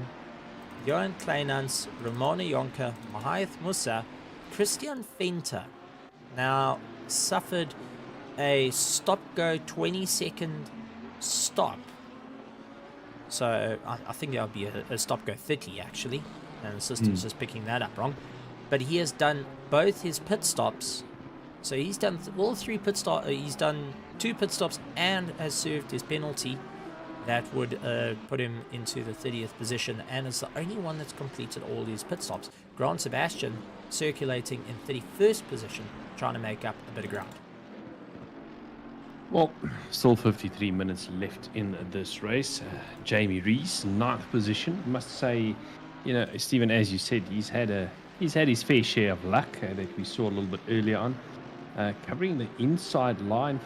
Johan Kleinans, Ramona Yonka, Mahath Musa, Christian Fenter. Now suffered a stop-go 20-second stop. So I think that would be a stop-go 30 actually, and the system's just picking that up wrong. But he has done both his pit stops. So he's done all 3 pit stops. He's done 2 pit stops and has served his penalty. That would put him into the 30th position, and is the only one that's completed all these pit stops. Grant Sebastian circulating in 31st position, trying to make up a bit of ground. Well, still 53 minutes left in this race. Jamie Rees, 9th position. I must say, you know, Stephen, as you said, he's had his fair share of luck that we saw a little bit earlier on. Covering the inside line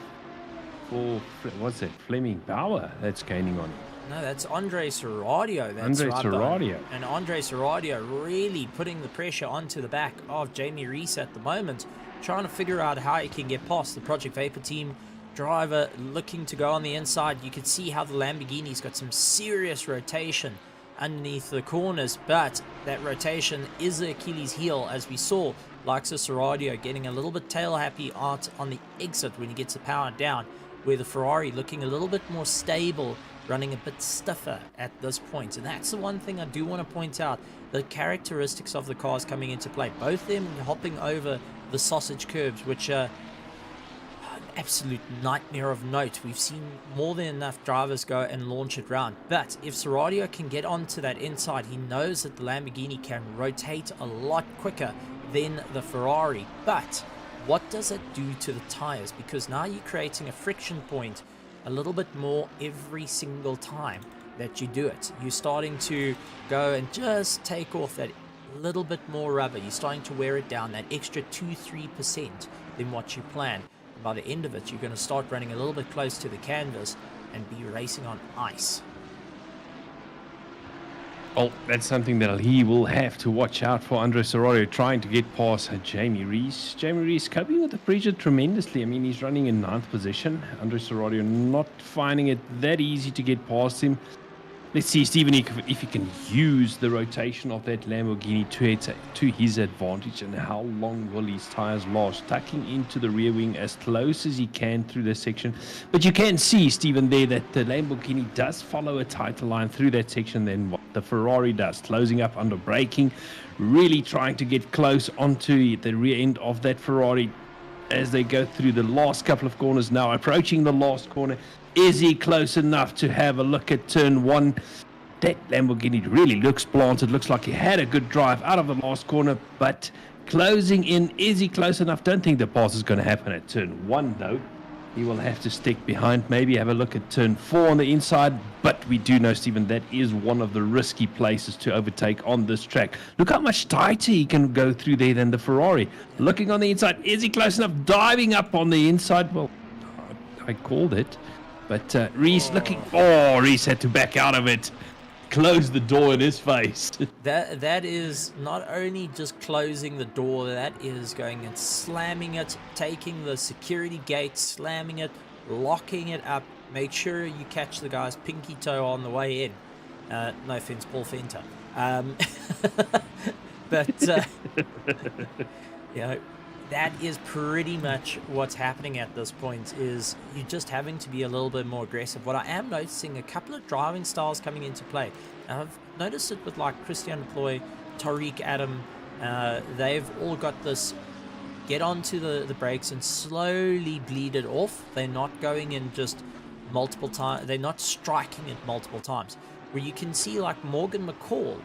for, what's that, Fleming Bauer that's gaining on him. No, that's Andre Seradio. Andre Seradio. And Andre Seradio really putting the pressure onto the back of Jamie Rees at the moment, trying to figure out how he can get past the Project Vapor team driver looking to go on the inside. You can see how the Lamborghini's got some serious rotation underneath the corners, but that rotation is the Achilles heel, as we saw Likes of Seradio getting a little bit tail happy out on the exit when he gets the power down, where the Ferrari looking a little bit more stable, running a bit stiffer at this point. And that's the one thing I do want to point out, the characteristics of the cars coming into play, both them hopping over the sausage curbs, which are an absolute nightmare of note. We've seen more than enough drivers go and launch it round, but if Seradio can get onto that inside, he knows that the Lamborghini can rotate a lot quicker than the Ferrari. But what does it do to the tires? Because now you're creating a friction point a little bit more every single time that you do it. You're starting to go and just take off that little bit more rubber. You're starting to wear it down, that extra 2-3% than what you planned. By the end of it, you're going to start running a little bit close to the canvas and be racing on ice. Well, that's something that he will have to watch out for. Andre Seradio trying to get past Jamie Rees. Jamie Rees coping with the pressure tremendously. I mean, he's running in 9th position. Andre Seradio not finding it that easy to get past him. Let's see, Stephen, if he can use the rotation of that Lamborghini to his advantage, and how long will his tires last. Tucking into the rear wing as close as he can through this section. But you can see, Stephen, there that the Lamborghini does follow a tighter line through that section than what the Ferrari does. Closing up under braking, really trying to get close onto the rear end of that Ferrari as they go through the last couple of corners. Now approaching the last corner. Is he close enough to have a look at turn 1? That Lamborghini really looks planted. Looks like he had a good drive out of the last corner, but closing in, is he close enough? Don't think the pass is going to happen at turn 1 though. He will have to stick behind, maybe have a look at turn 4 on the inside. But we do know, Stephen, that is one of the risky places to overtake on this track. Look how much tighter he can go through there than the Ferrari. Looking on the inside, is he close enough? Diving up on the inside. Well, I called it. But Reese Reese had to back out of it. Close the door in his face. That is not only just closing the door, that is going and slamming it, taking the security gate, slamming it, locking it up. Make sure you catch the guy's pinky toe on the way in. No offense, Paul Fenter. But you know, that is pretty much what's happening at this point, is you're just having to be a little bit more aggressive. What I am noticing, a couple of driving styles coming into play. I've noticed it with like Christian Ploy, Tariq Adam. They've all got this get onto the brakes and slowly bleed it off. They're not going in just multiple times. They're not striking it multiple times. Where you can see like Morgan McCall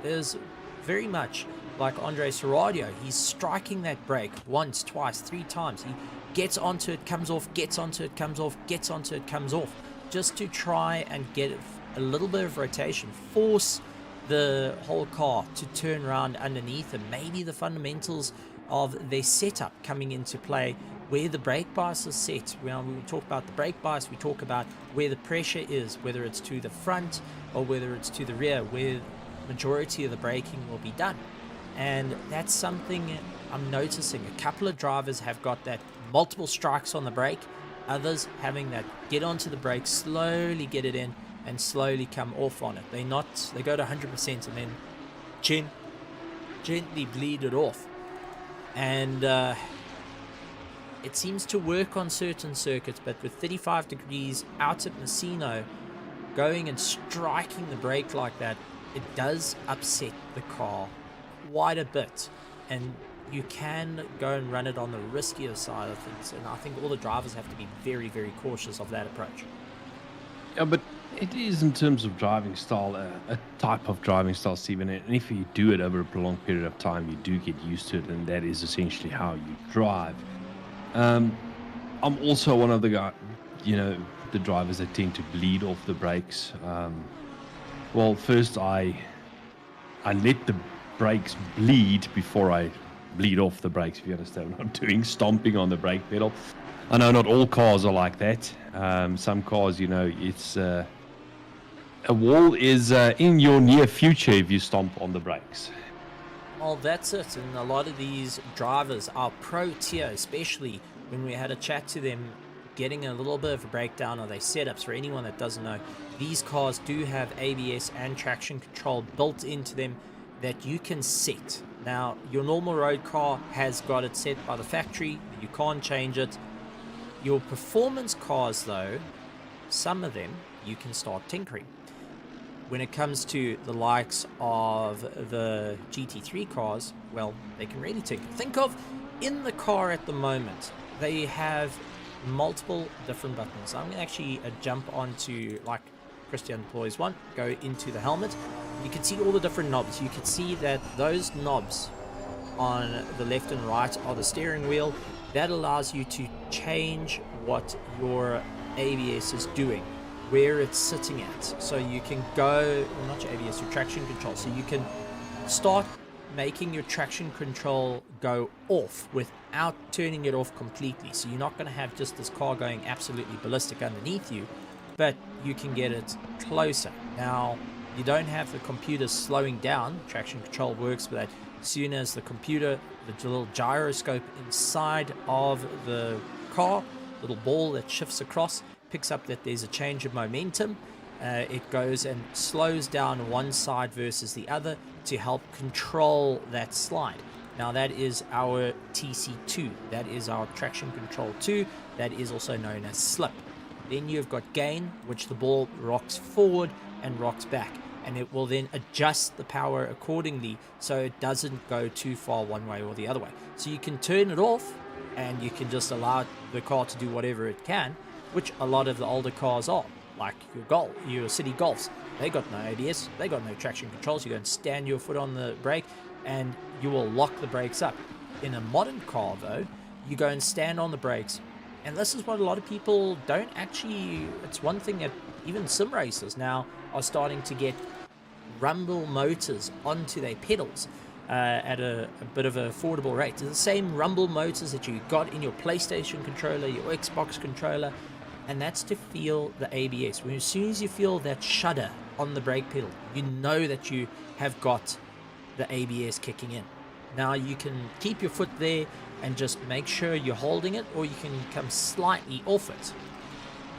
is very much like Andre Serradio. He's striking that brake once, twice, 3 times. He gets onto it, comes off, gets onto it, comes off, gets onto it, comes off, just to try and get a little bit of rotation, force the whole car to turn around underneath him. Maybe the fundamentals of their setup coming into play, where the brake bias is set. When we talk about the brake bias, we talk about where the pressure is, whether it's to the front or whether it's to the rear, where majority of the braking will be done. And that's something I'm noticing. A couple of drivers have got that multiple strikes on the brake, others having that get onto the brake, slowly get it in and slowly come off on it. They go to 100% and then gently bleed it off. And it seems to work on certain circuits, but with 35 degrees out at Misano, going and striking the brake like that, it does upset the car quite a bit, and you can go and run it on the riskier side of things. And I think all the drivers have to be very, very cautious of that approach. Yeah, but it is, in terms of driving style, a type of driving style, Stephen. And if you do it over a prolonged period of time, you do get used to it, and that is essentially how you drive. I'm also one of the guys, the drivers that tend to bleed off the brakes. Well, first I let the brakes bleed before I bleed off the brakes, if you understand what I'm doing, stomping on the brake pedal. I know not all cars are like that. Some cars, it's a wall is in your near future if you stomp on the brakes. Well, that's it. And a lot of these drivers are pro tier, especially when we had a chat to them, getting a little bit of a breakdown of their setups. For anyone that doesn't know, these cars do have ABS and traction control built into them that you can set. Now, your normal road car has got it set by the factory. You can't change it. Your performance cars, though, some of them you can start tinkering. When it comes to the likes of the GT3 cars, well, they can really tinker. Think of, in the car at the moment, they have multiple different buttons. I'm going to actually jump onto, like Christian Ploy's one, go into the helmet. You can see all the different knobs. You can see that those knobs on the left and right are the steering wheel. That allows you to change what your ABS is doing, where it's sitting at. So you can go, well, not your ABS, your traction control. So you can start making your traction control go off without turning it off completely. So you're not going to have just this car going absolutely ballistic underneath you, but you can get it closer. Now, you don't have the computer slowing down. Traction control works for that. As soon as the computer, the little gyroscope inside of the car, little ball that shifts across, picks up that there's a change of momentum, it goes and slows down one side versus the other to help control that slide. Now that is our TC2, that is our traction control 2, that is also known as slip. Then you've got gain, which the ball rocks forward and rocks back, and it will then adjust the power accordingly so it doesn't go too far one way or the other way. So you can turn it off and you can just allow the car to do whatever it can, which a lot of the older cars are, like your city Golfs. They got no ABS, they got no traction controls. You go and stand your foot on the brake and you will lock the brakes up. In a modern car though, you go and stand on the brakes, And this is what a lot of people don't actually, it's one thing that even sim racers now are starting to get rumble motors onto their pedals at a bit of an affordable rate. It's the same rumble motors that you got in your PlayStation controller, your Xbox controller, and that's to feel the ABS. As soon as you feel that shudder on the brake pedal, you know that you have got the ABS kicking in. Now you can keep your foot there and just make sure you're holding it, or you can come slightly off it,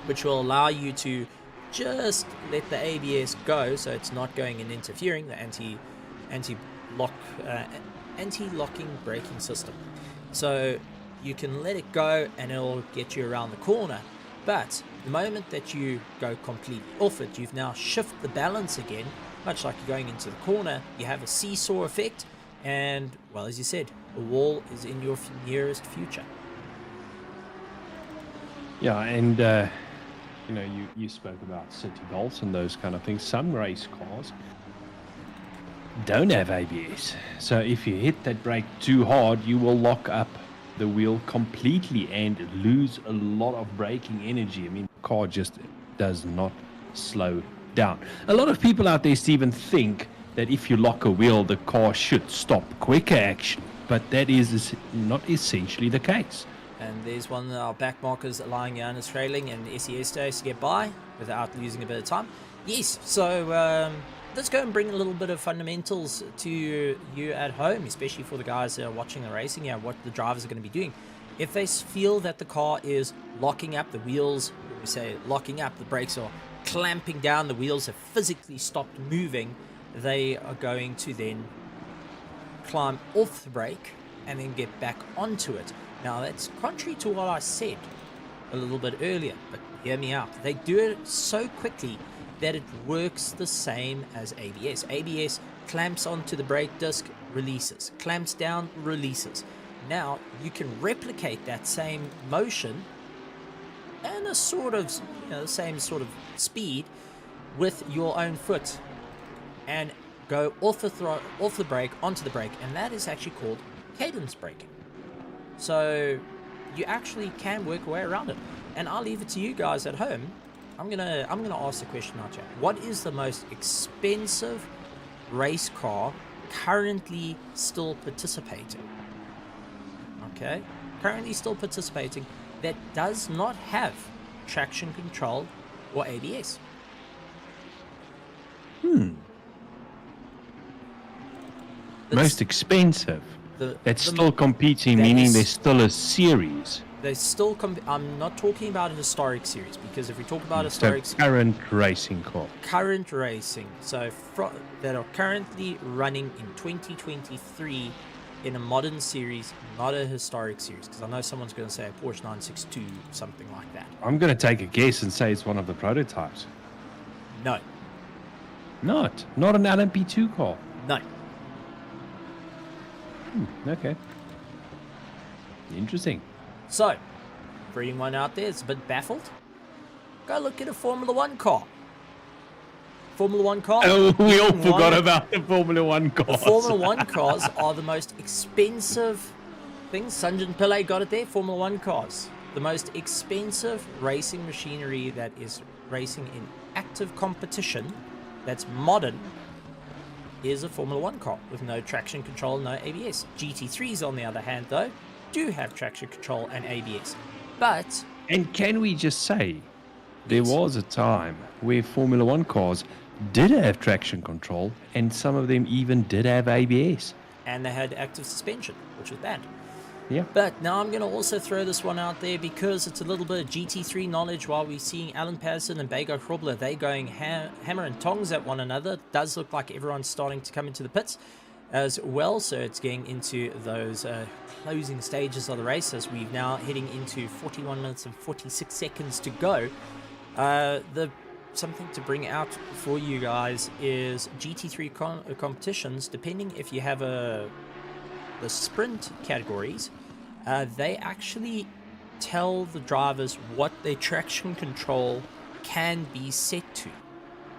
which will allow you to just let the ABS go, so it's not going and interfering the anti-locking braking system. So you can let it go and it'll get you around the corner. But the moment that you go completely off it, you've now shifted the balance again, much like you're going into the corner. You have a seesaw effect, and well, as you said, the wall is in your nearest future. Yeah, and you know, you spoke about city bolts and those kind of things. Some race cars don't have ABS, so if you hit that brake too hard, you will lock up the wheel completely and lose a lot of braking energy. I mean, the car just does not slow down. A lot of people out there, Stephen, think that if you lock a wheel, the car should stop quicker, actually, but that is not essentially the case. And there's one of our back markers allowing Janus trailing and SES days to get by without losing a bit of time. Yes, so let's go and bring a little bit of fundamentals to you at home, especially for the guys that are watching the racing, what the drivers are going to be doing. If they feel that the car is locking up, the wheels, we say locking up, the brakes are clamping down, the wheels have physically stopped moving, they are going to then climb off the brake and then get back onto it. Now that's contrary to what I said a little bit earlier, but hear me out. They do it so quickly that it works the same as ABS. ABS clamps onto the brake disc, releases, clamps down, releases. Now you can replicate that same motion and a sort of, the same sort of speed with your own foot and go off the brake onto the brake, and that is actually called cadence braking. So you actually can work a way around it, and I'll leave it to you guys at home. I'm gonna ask the question out here. What is the most expensive race car currently still participating? Okay, currently still participating that does not have traction control or ABS. Most expensive. That's still competing, meaning there's still a series. They still I'm not talking about a historic series, because if we talk about historic, current racing car, current racing, so that are currently running in 2023 in a modern series, not a historic series, because I know someone's going to say a Porsche 962, something like that. I'm going to take a guess and say it's one of the prototypes. No. Not an LMP2 car. No. Okay. Interesting. So, for anyone out there that's a bit baffled, go look at a Formula 1 car. Formula 1 car. Oh, we all forgot about the Formula 1 cars. The Formula 1 cars are the most expensive things. Sanjin Pillay got it there. Formula 1 cars. The most expensive racing machinery that is racing in active competition, that's modern, is a Formula 1 car with no traction control, no ABS. GT3s, on the other hand, though, do have traction control and ABS. But... And can we just say, there was a time where Formula 1 cars did have traction control, and some of them even did have ABS. And they had active suspension, which was banned. Yeah. But now I'm going to also throw this one out there, because it's a little bit of GT3 knowledge. While we're seeing Alan Patterson and Bego Krobler, they going hammer and tongs at one another. It does look like everyone's starting to come into the pits as well. So it's getting into those closing stages of the race, as we're now heading into 41 minutes and 46 seconds to go. Something to bring out for you guys is GT3 competitions, depending if you have the sprint categories, they actually tell the drivers what their traction control can be set to.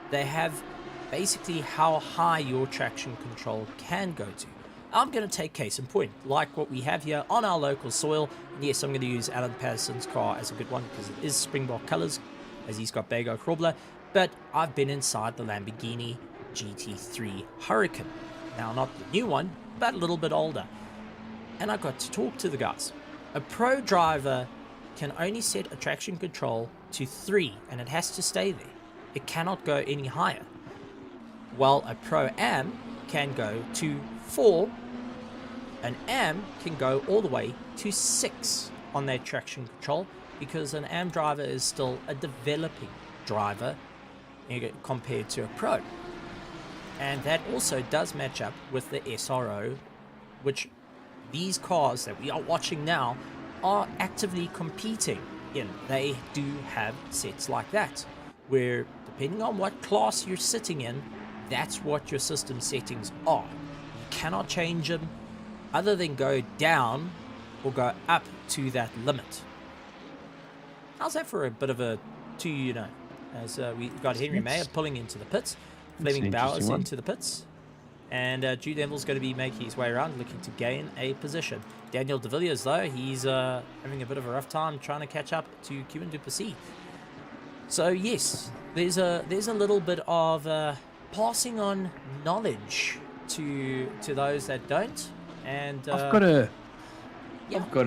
They have basically how high your traction control can go to. I'm going to take case in point, like what we have here on our local soil. And yes, I'm going to use Alan Patterson's car as a good one because it is Springbok colours, as he's got Bago Krobler. But I've been inside the Lamborghini GT3 Hurricane. Now, not the new one, but a little bit older. And I got to talk to the guys. A pro driver can only set a traction control to 3, and it has to stay there. It cannot go any higher. While a Pro-Am can go to 4, an Am can go all the way to 6 on their traction control, because an Am driver is still a developing driver compared to a Pro. And that also does match up with the SRO, which these cars that we are watching now are actively competing in. They do have sets like that, where depending on what class you're sitting in, that's what your system settings are. You cannot change them other than go down or go up to that limit. How's that for a bit of a as we got Henry Mayer pulling into the pits, Fleming Bowers into the pits, and Jude Neville's going to be making his way around looking to gain a position. Daniel de Villiers, though, he's having a bit of a rough time trying to catch up to Kevin Duplessis. So yes, there's a little bit of passing on knowledge to those that don't. And I've got an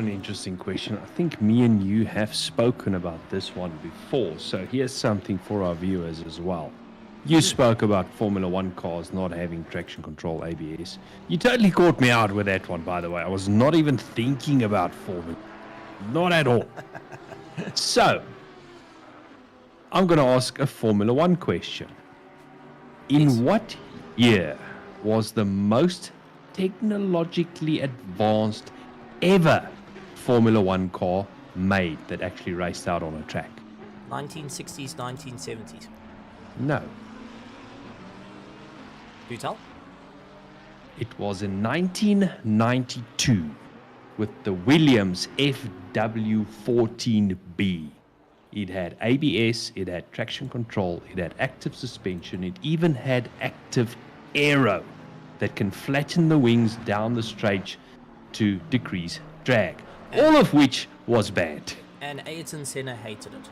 interesting question. I think me and you have spoken about this one before, so here's something for our viewers as well. You spoke about Formula 1 cars not having traction control ABS. You totally caught me out with that one, by the way. I was not even thinking about Formula. Not at all. So, I'm going to ask a Formula 1 question. In what year was the most technologically advanced ever Formula 1 car made that actually raced out on a track? 1960s, 1970s. No. Do you tell? It was in 1992 with the Williams FW14B. It had ABS, it had traction control, it had active suspension, it even had active aero that can flatten the wings down the straight to decrease drag. All of which was banned. And Ayrton Senna hated it.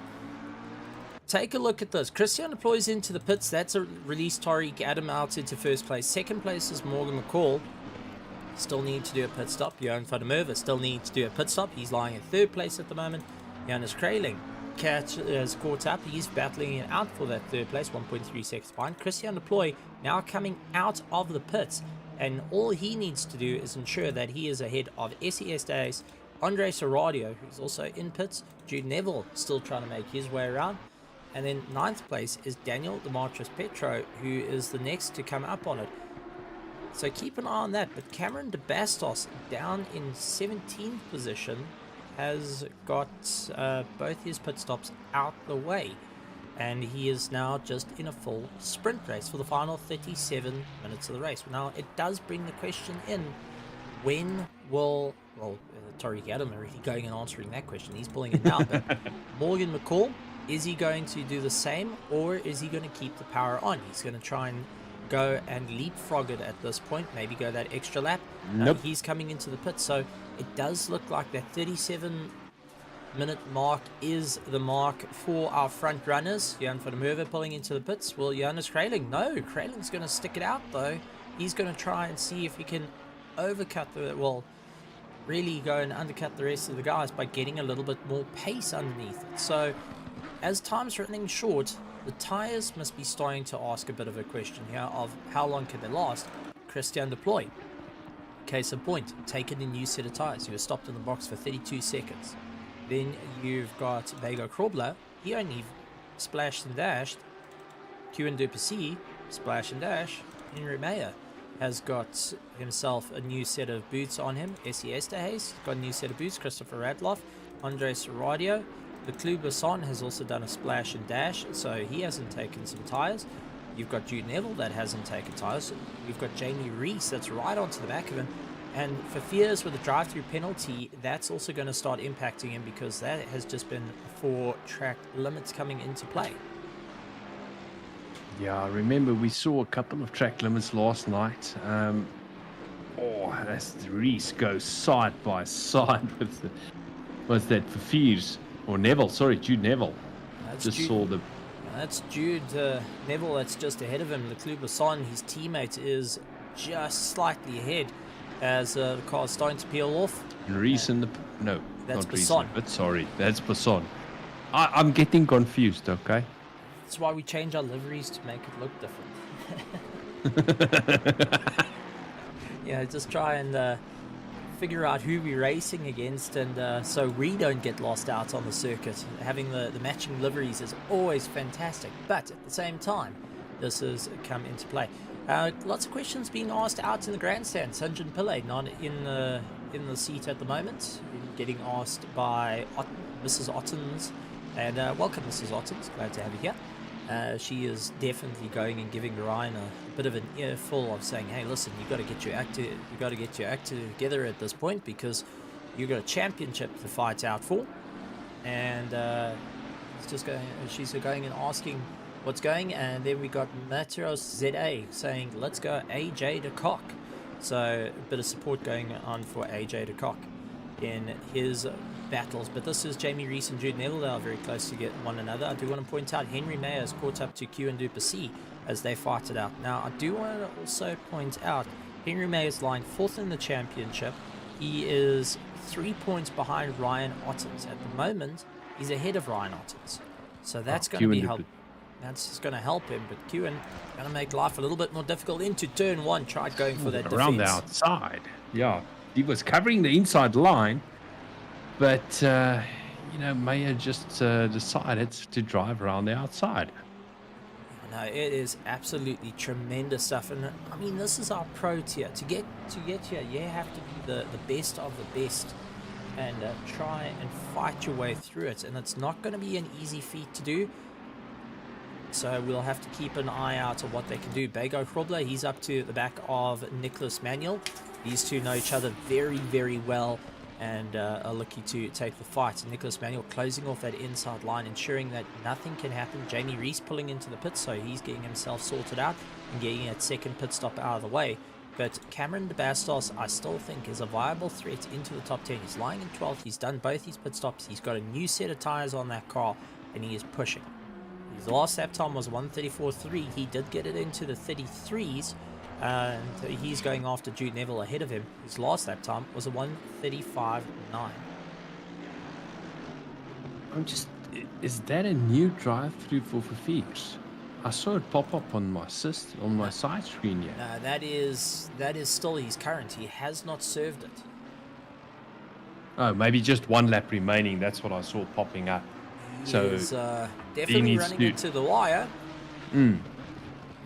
Take a look at this. Christian deploys into the pits. That's a release Tariq Adam out into first place. Second place is Morgan McCall. Still need to do a pit stop. Johan van der Merwe still needs to do a pit stop. He's lying in third place at the moment. Johannes Kraling has caught up. He's battling it out for that third place, 1.3 seconds behind. Christian Deploy now coming out of the pits, and all he needs to do is ensure that he is ahead of SES Days, Andre Serradio, who's also in pits, Jude Neville still trying to make his way around, and then 9th place is Daniel Demetrius Petro, who is the next to come up on it. So keep an eye on that. But Cameron De Bastos down in 17th position has got both his pit stops out the way, and he is now just in a full sprint race for the final 37 minutes of the race. Now it does bring the question in, when will Tariq Adam already going and answering that question, he's pulling it now, but Morgan McCall, is he going to do the same, or is he going to keep the power on? He's going to try and go and leapfrog it at this point, maybe go that extra lap. Nope. He's coming into the pit, so it does look like that 37-minute mark is the mark for our front runners. Johan van der Merwe pulling into the pits. Will Johannes Kraling? No, Kraling's going to stick it out though. He's going to try and see if he can really go and undercut the rest of the guys by getting a little bit more pace underneath it. So as time's running short, the tyres must be starting to ask a bit of a question here of how long can they last. Christian Deploy, case in point, taken a new set of tyres. He was stopped in the box for 32 seconds. Then you've got Bago Krobler. He only splashed and dashed. Kevin Duplessis, splash and dash. Henry Mayer has got himself a new set of boots on him. SES Days got a new set of boots. Christopher Radloff, Andre Serradio. Leclerc Besson has also done a splash and dash, so he hasn't taken some tyres. You've got Jude Neville that hasn't taken tyres. You've got Jamie Reese that's right onto the back of him. And for fears with the drive-through penalty, that's also going to start impacting him, because that has just been for track limits coming into play. Yeah, I remember we saw a couple of track limits last night. that's Reese goes side by side with the, what's that, for Fears or Neville? Sorry, Jude Neville. That's Just Jude. saw the. That's Jude Neville that's just ahead of him. Leclerc Basson, his teammate, is just slightly ahead as the car's starting to peel off. Reese in the. No, That's not Reese. Basson. But sorry, that's Basson. I'm getting confused, okay? That's why we change our liveries to make it look different. Yeah, just try and figure out who we're racing against, and so we don't get lost out on the circuit. Having the matching liveries is always fantastic, but at the same time, this has come into play. Lots of questions being asked out in the grandstand. Sanjin Pillay not in the seat at the moment, getting asked by Mrs. Ottens, and welcome, Mrs. Ottens. Glad to have you here. She is definitely going and giving Ryan a bit of an earful of saying, "Hey, listen, you got to get your act together at this point because you got a championship to fight out for." And it's just going. She's going and asking what's going, and then we got Mateos ZA saying, "Let's go, AJ de Kock." So a bit of support going on for AJ de Kock in his battles, but this is Jamie Reese and Jude Neville. They are very close to get one another. I do want to point out Henry Mayer has caught up to Q and Duplessis as they fight it out. Now I do want to also point out Henry Mayer is lying 4th in the championship. He is 3 points behind Ryan Ottens at the moment. He's ahead of Ryan Ottens, so that's going to be help. That's just going to help him, but Q&, going to make life a little bit more difficult into turn 1. Tried going for that around defense. the outside. Yeah, he was covering the inside line, but Mayer just decided to drive around the outside. No, it is absolutely tremendous stuff, and I mean this is our pro tier. To get here, you have to be the best of the best, and try and fight your way through it. And it's not going to be an easy feat to do. So we'll have to keep an eye out on what they can do. Bego Krobler, he's up to the back of Nicholas Manuel. These two know each other very, very well and are looking to take the fight. And Nicholas Manuel closing off that inside line, ensuring that nothing can happen. Jamie Reese pulling into the pit, so he's getting himself sorted out and getting that second pit stop out of the way. But Cameron de Bastos, I still think, is a viable threat into the top 10. He's lying in 12th. He's done both his pit stops. He's got a new set of tyres on that car, and he is pushing. His last lap time was 1:34.3. He did get it into the 33s, and he's going after Jude Neville ahead of him. His last lap time was a 1:35.9. Is that a new drive-through for Fafix? I saw it pop up on my side screen here. No, that is still his current. He has not served it. Oh, maybe just one lap remaining. That's what I saw popping up. He is definitely running into the wire.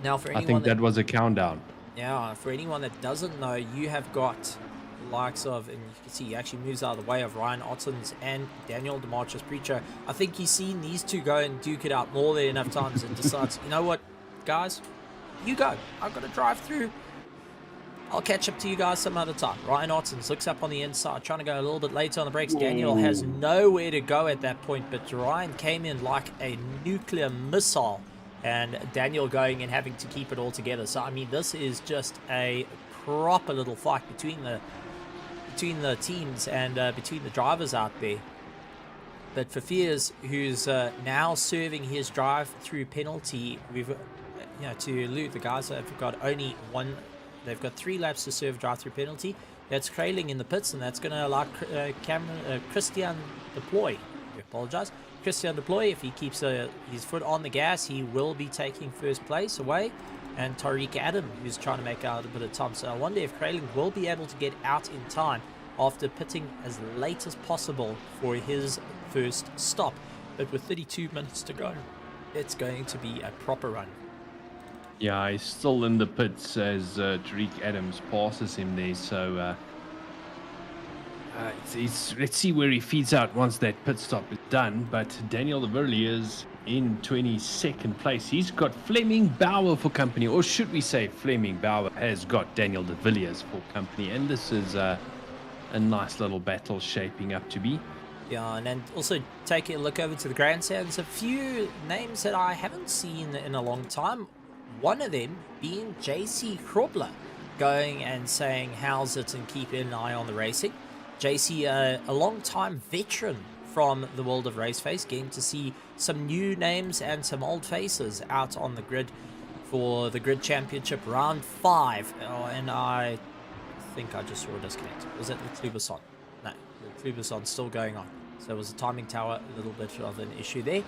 Now, for anyone I think that was a countdown. Yeah, for anyone that doesn't know, you have got the likes of, and you can see he actually moves out of the way of Ryan Ottens and Daniel DeMarchis Preacher. I think he's seen these two go and duke it out more than enough times and decides, you know what, guys, you go. I've got to drive through. I'll catch up to you guys some other time. Ryan Ottens looks up on the inside, trying to go a little bit later on the brakes. Whoa. Daniel has nowhere to go at that point, but Ryan came in like a nuclear missile, and Daniel going and having to keep it all together. So, I mean, this is just a proper little fight between the teams and between the drivers out there. But for Fears, who's now serving his drive-through penalty, we've, to elude the guys that have got only one. They've got 3 laps to serve drive-through penalty. That's Kraling in the pits, and that's going to allow Christian Deploy. I apologize. Christian Deploy, if he keeps his foot on the gas, he will be taking first place away. And Tariq Adam, who's trying to make out a bit of time. So I wonder if Kraling will be able to get out in time after pitting as late as possible for his first stop. But with 32 minutes to go, it's going to be a proper run. Yeah, he's still in the pits as Tariq Adams passes him there. So let's see where he feeds out once that pit stop is done. But Daniel de Villiers in 22nd place. He's got Fleming Bauer for company, or should we say Fleming Bauer has got Daniel de Villiers for company. And this is a nice little battle shaping up to be. Yeah, and then also taking a look over to the grandstands. A few names that I haven't seen in a long time. One of them being JC Krobler. going and saying how's it and keeping an eye on the racing. JC, a long-time veteran from the world of RaceFace, getting to see some new names and some old faces out on the grid for the Grid Championship Round 5. And I think I just saw a disconnect. Was it the Kluberson? No, the Kluberson's still going on. So it was a timing tower, a little bit of an issue there.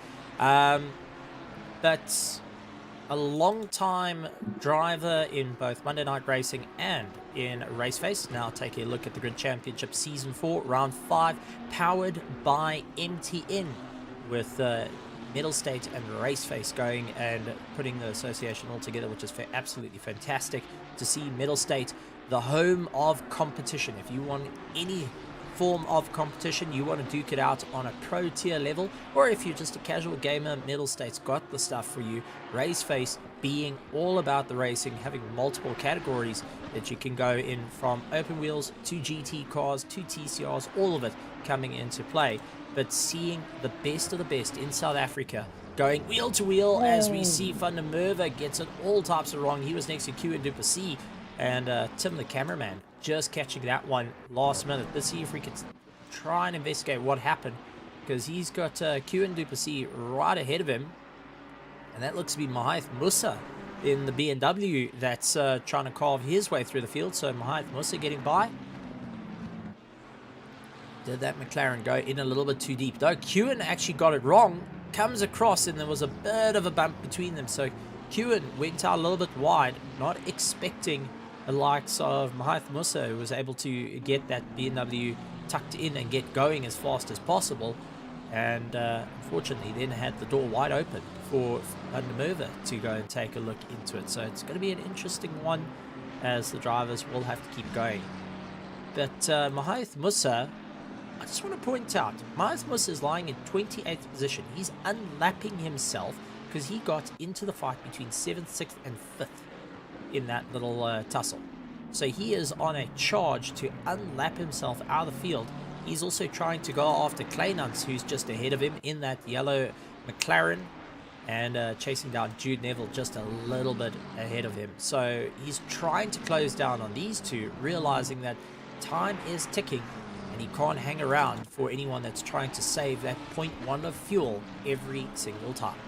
But a long-time driver in both Monday Night Racing and in RaceFace. Now taking a look at the Grid Championship Season 4, Round 5, powered by MTN, with Mettlestate and RaceFace going and putting the association all together, which is absolutely fantastic to see. Mettlestate, the home of competition. If you want any form of competition, you want to duke it out on a pro tier level, or if you're just a casual gamer, Mettlestate's got the stuff for you. RaceFace being all about the racing, having multiple categories that you can go in, from open wheels to GT cars to TCRs, all of it coming into play. But seeing the best of the best in South Africa going wheel to wheel, as we see Van der Merwe gets it all types of wrong. He was next to Q and Duplessis, and Tim the cameraman just catching that one last minute. Let's see if we can try and investigate what happened, because he's got Q and Duplessis right ahead of him, and that looks to be Mahith Musa in the BMW that's trying to carve his way through the field. So Mahith Musa getting by. Did that McLaren go in a little bit too deep though? Kewen actually got it wrong, comes across, and there was a bit of a bump between them. So Kewen went out a little bit wide, not expecting the likes of Mahith Musa, who was able to get that BMW tucked in and get going as fast as possible. And unfortunately then had the door wide open for Van der Merwe to go and take a look into it. So it's going to be an interesting one, as the drivers will have to keep going. But Mahith Musa, I just want to point out, Mahith Musa is lying in 28th position. He's unlapping himself because he got into the fight between 7th, 6th and 5th in that little tussle. So he is on a charge to unlap himself out of the field. He's also trying to go after Kleinans, who's just ahead of him in that yellow McLaren, and chasing down Jude Neville just a little bit ahead of him. So he's trying to close down on these two, realizing that time is ticking and he can't hang around for anyone that's trying to save that 0.1 of fuel every single time.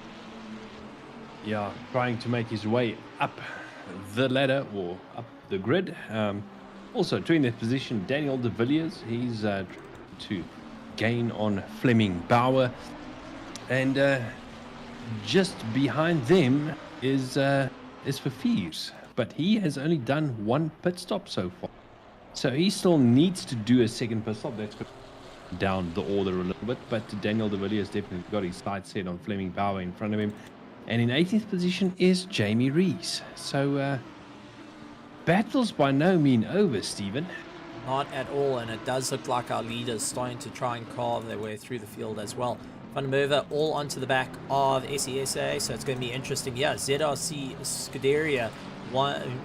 Yeah, trying to make his way up the ladder or up the grid. Also, during that position, Daniel de Villiers, he's to gain on Fleming Bauer, and just behind them is Fafirs, but he has only done one pit stop so far, so he still needs to do a second pit stop. That's down the order a little bit, but Daniel de Villiers definitely got his sights set on Fleming Bauer in front of him, and in 18th position is Jamie Rees. So battle's by no means over, Stephen. Not at all, and it does look like our leaders starting to try and carve their way through the field as well. Van der Merwe all onto the back of SESA, so it's going to be interesting. Yeah, ZRC Scuderia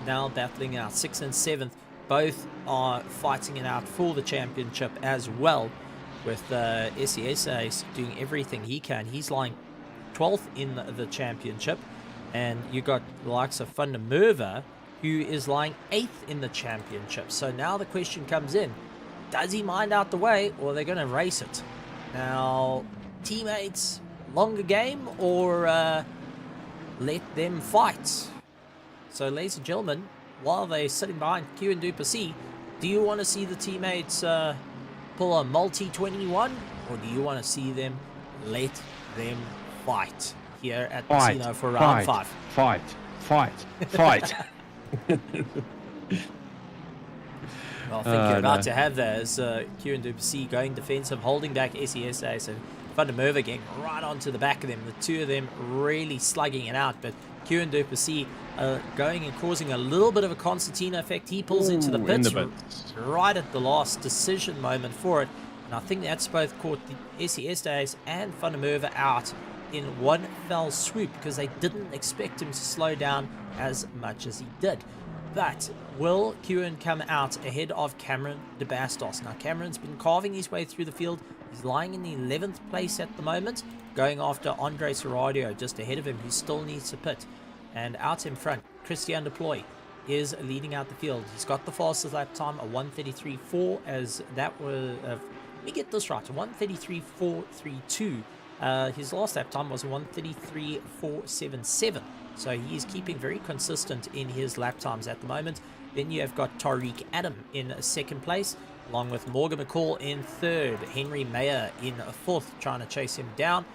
now battling out 6th and 7th. Both are fighting it out for the championship as well, with SESA doing everything he can. He's lying 12th in the championship, and you got the likes of Van der Merwe, who is lying 8th in the championship. So now the question comes in, does he mind out the way, or are they going to race it? Now, teammates, longer game, or let them fight? So ladies and gentlemen, while they're sitting behind Q and Duplessis, do you want to see the teammates pull a multi-21, or do you want to see them let them fight here at Misano for round 5? Fight. Well, I think you're about to have that, as Q and Duplessis going defensive, holding back SESA. So Van der Merwe getting right onto the back of them. The two of them really slugging it out, but Q and Duplessis going and causing a little bit of a concertina effect. He pulls into the pits right at the last decision moment for it, and I think that's both caught the SESA and Van der Merwe out in one fell swoop, because they didn't expect him to slow down as much as he did. But will Kewen come out ahead of Cameron de Bastos? Now, Cameron's been carving his way through the field. He's lying in the 11th place at the moment, going after Andre Serradio just ahead of him, who still needs to pit. And out in front, Christian Deploy is leading out the field. He's got the fastest lap time, a 1:33.4, as that was, let me get this right, a 1:33.432. His last lap time was 1:33.477. So he's keeping very consistent in his lap times at the moment. Then you have got Tariq Adam in second place, along with Morgan McCall in third, Henry Mayer in fourth, trying to chase him down.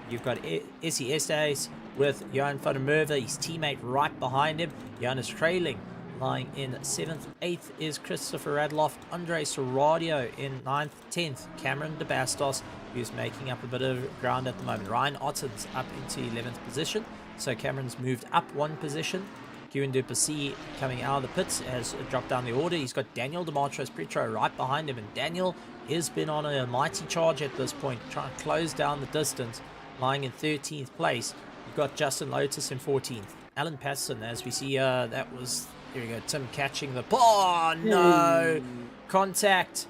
You've got Essie Estes with Johan van der Merwe, his teammate, right behind him. Johan is trailing, lying in 7th. 8th is Christopher Radloff, Andre Soradio in 9th. 10th, Cameron de Bastos, who's making up a bit of ground at the moment. Ryan Otten's up into 11th position, so Cameron's moved up one position. Kieran Duplessis coming out of the pits has dropped down the order. He's got Daniel Petro right behind him, and Daniel has been on a mighty charge at this point, trying to close down the distance, lying in 13th place. You've got Justin Lotus in 14th. Alan Patterson, as we see, that was, here we go, Tim catching the, oh no, contact.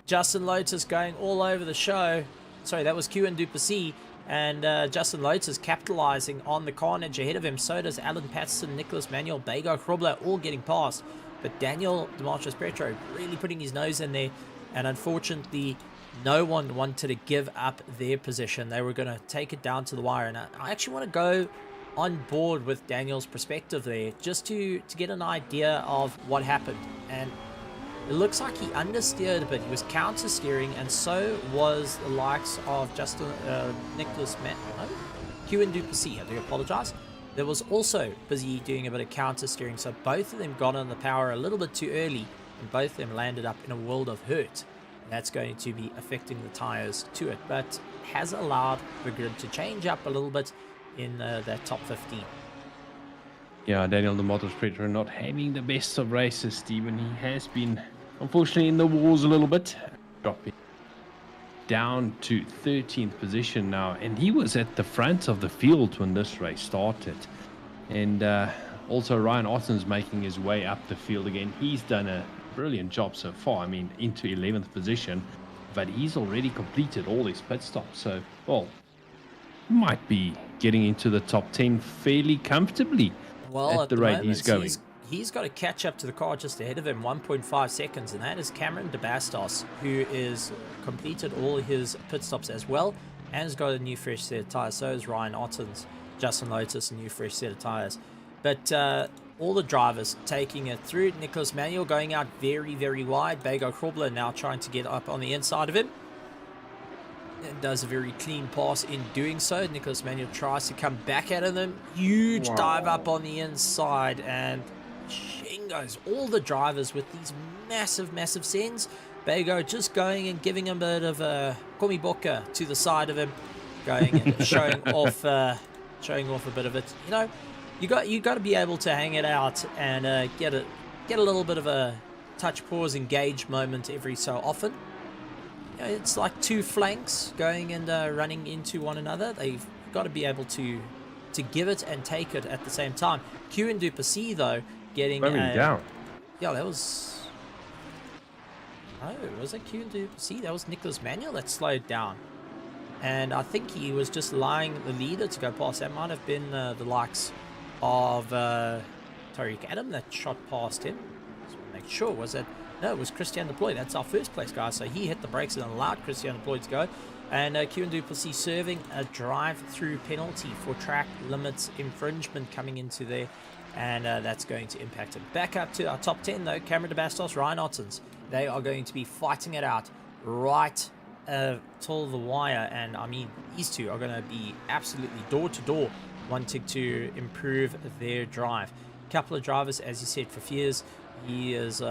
Justin Lotus going all over the show. Sorry, that was Kieran Duplessis. And Justin Lotus capitalizing on the carnage ahead of him. So does Alan Patterson, Nicholas Manuel, Bego Krobler, all getting past. But Daniel Petro really putting his nose in there. And unfortunately, no one wanted to give up their position. They were going to take it down to the wire. And I actually want to go on board with Daniel's perspective there, just to get an idea of what happened. And it looks like he understeered a bit. He was counter steering, and so was the likes of Kieran Duplessis. I do apologize. There was also busy doing a bit of counter steering, so both of them got on the power a little bit too early, and both of them landed up in a world of hurt. And that's going to be affecting the tires to it, but has allowed the grid to change up a little bit in that top 15. Yeah, Daniel Petro not having the best of races, Stephen. He has been, unfortunately, in the walls a little bit, dropping down to 13th position now, and he was at the front of the field when this race started. And also Ryan Otten's making his way up the field again. He's done a brilliant job so far. I mean, into 11th position, but he's already completed all his pit stops, so, well, might be getting into the top 10 fairly comfortably. Well, at the rate he's going. He's got to catch up to the car just ahead of him, 1.5 seconds, and that is Cameron de Bastos, who is completed all his pit stops as well, and has got a new fresh set of tires. So is Ryan Ottens, Justin Lotus, a new fresh set of tires. But all the drivers taking it through. Nicholas Manuel going out very, very wide. Bego Krobler now trying to get up on the inside of him. And does a very clean pass in doing so. Nicholas Manuel tries to come back out of them. Huge dive up on the inside, and shingos all the drivers with these massive, massive sends. Bego just going and giving him a bit of a komiboka to the side of him, going and showing off a bit of it. You know, you got to be able to hang it out and get a little bit of a touch, pause, engage moment every so often. It's like two flanks going and running into one another. They've got to be able to give it and take it at the same time. Kieran Duplessis, though, getting down. Yeah, that was... Oh, was it Kieran Duplessis? That was Nicholas Manuel that slowed down. And I think he was just allowing the leader to go past. That might have been the likes of Tariq Adam that shot past him. Just want to make sure, was it... No, it was Christian Deploy. That's our first place guy. So he hit the brakes and allowed Christian Deploy to go. And Kieran Duplessis serving a drive-through penalty for track limits infringement coming into there. And that's going to impact him. Back up to our top 10, though. Cameron de Bastos, Ryan Ottens. They are going to be fighting it out right till the wire. And, I mean, these two are going to be absolutely door-to-door wanting to improve their drive. A couple of drivers, as you said, for Fears. He is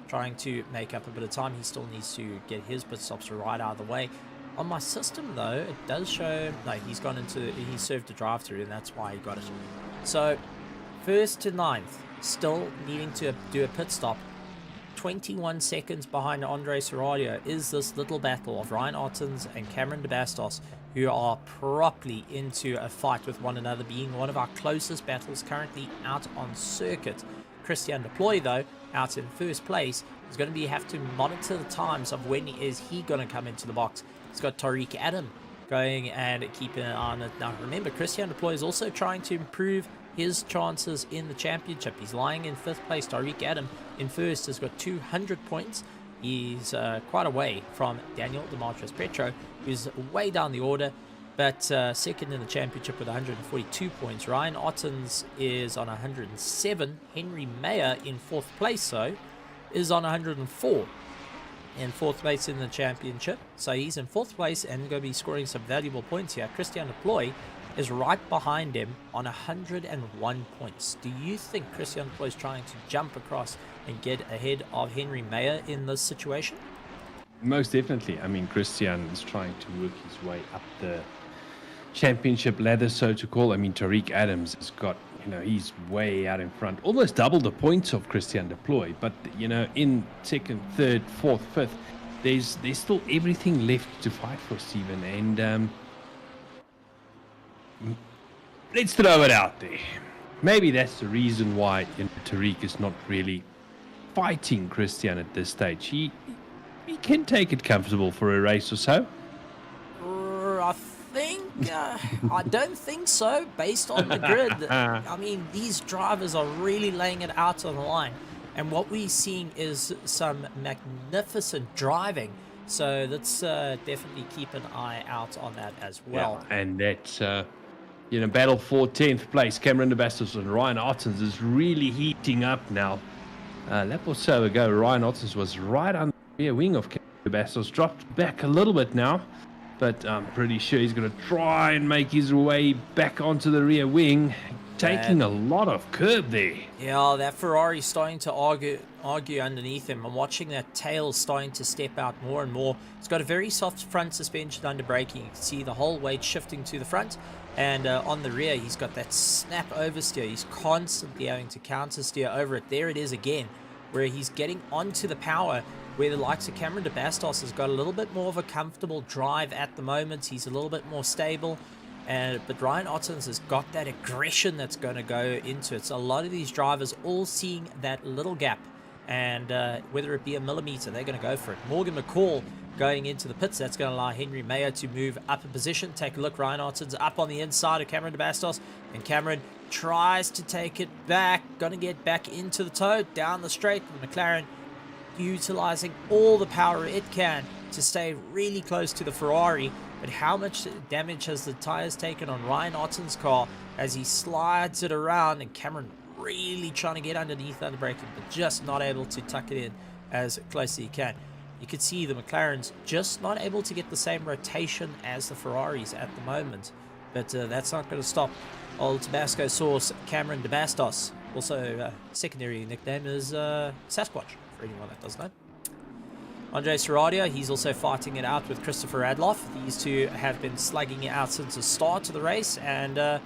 trying to make up a bit of time. He still needs to get his pit stops right out of the way. On my system, though, it does show... No, he served a drive-through, and that's why he got it. So, 1st to 9th, still needing to do a pit stop. 21 seconds behind Andre Soradio is this little battle of Ryan Ottens and Cameron de Bastos, who are properly into a fight with one another, being one of our closest battles currently out on circuit. Christian Deploy, though, out in first place, is going to have to monitor the times of when is he going to come into the box. He's got Tariq Adam going and keeping an eye on it. Now, remember, Christian Deploy is also trying to improve his chances in the championship. He's lying in 5th place. Tariq Adam in 1st has got 200 points. He's quite away from Daniel Demetrius Petro, who's way down the order, but second in the championship with 142 points. Ryan Ottens is on 107. Henry Mayer in 4th place, though, is on 104. In 4th place in the championship. So he's in 4th place and going to be scoring some valuable points here. Christian Deploy is right behind him on 101 points. Do you think Christian Deploy is trying to jump across and get ahead of Henry Mayer in this situation? Most definitely. I mean, Christian is trying to work his way up the championship ladder, so to call. I mean, Tariq Adams has got, he's way out in front, almost double the points of Christian Deploy. But, in 2nd, 3rd, 4th, 5th, there's still everything left to fight for, Stephen. And let's throw it out there. Maybe that's the reason why Tariq is not really fighting Christian at this stage. He can take it comfortable for a race or so. I don't think so, based on the grid. I mean, these drivers are really laying it out on the line, and what we're seeing is some magnificent driving. So let's definitely keep an eye out on that as well. Yeah, and that's battle for 10th place. Cameron DeBastos and Ryan Ottens is really heating up now. A lap or so ago, Ryan Ottens was right on the rear wing of Cameron DeBastos, dropped back a little bit now. But I'm pretty sure he's going to try and make his way back onto the rear wing, taking a lot of curb there. Yeah, that Ferrari's starting to argue underneath him. I'm watching that tail starting to step out more and more. It's got a very soft front suspension under braking. You can see the whole weight shifting to the front. And on the rear, he's got that snap oversteer. He's constantly having to counter steer over it. There it is again, where he's getting onto the power, where the likes of Cameron DeBastos has got a little bit more of a comfortable drive at the moment. He's a little bit more stable. But Ryan Ottens has got that aggression that's going to go into it. So a lot of these drivers all seeing that little gap. And whether it be a millimeter, they're going to go for it. Morgan McCall going into the pits. That's going to allow Henry Mayer to move up a position. Take a look. Ryan Ottens up on the inside of Cameron DeBastos. And Cameron tries to take it back. Going to get back into the toe. Down the straight. And McLaren utilizing all the power it can to stay really close to the Ferrari. But how much damage has the tires taken on Ryan Otten's car as he slides it around, and Cameron really trying to get underneath under braking, but just not able to tuck it in as close as he can. You could see the McLaren's just not able to get the same rotation as the Ferraris at the moment. But that's not going to stop old Tabasco source Cameron DeBastos. Also, secondary nickname is Sasquatch, for anyone that doesn't know. Andre Serradio, he's also fighting it out with Christopher Adloff. These two have been slugging it out since the start of the race and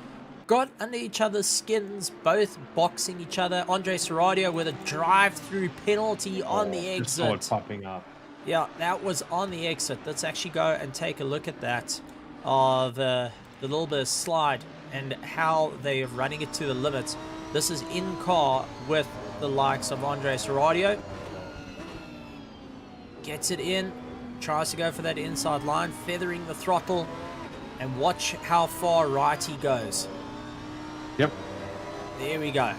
got under each other's skins, both boxing each other. Andre Serradio with a drive-through penalty on the exit. Just popping up. Yeah, that was on the exit. Let's actually go and take a look at that of the little bit of slide and how they are running it to the limits. This is in car with the likes of Andre Serradio. Gets it in, tries to go for that inside line, feathering the throttle, and watch how far right he goes. Yep. There we go.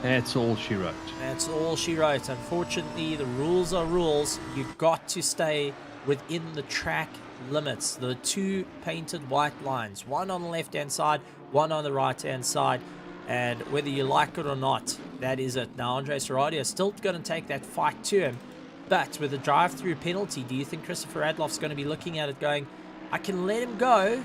That's all she wrote. That's all she wrote. Unfortunately, the rules are rules. You've got to stay within the track limits. The two painted white lines, one on the left-hand side, one on the right-hand side. And whether you like it or not, that is it. Now, Andre Serradio is still going to take that fight to him. But with a drive-through penalty, do you think Christopher Adloff's going to be looking at it going, I can let him go,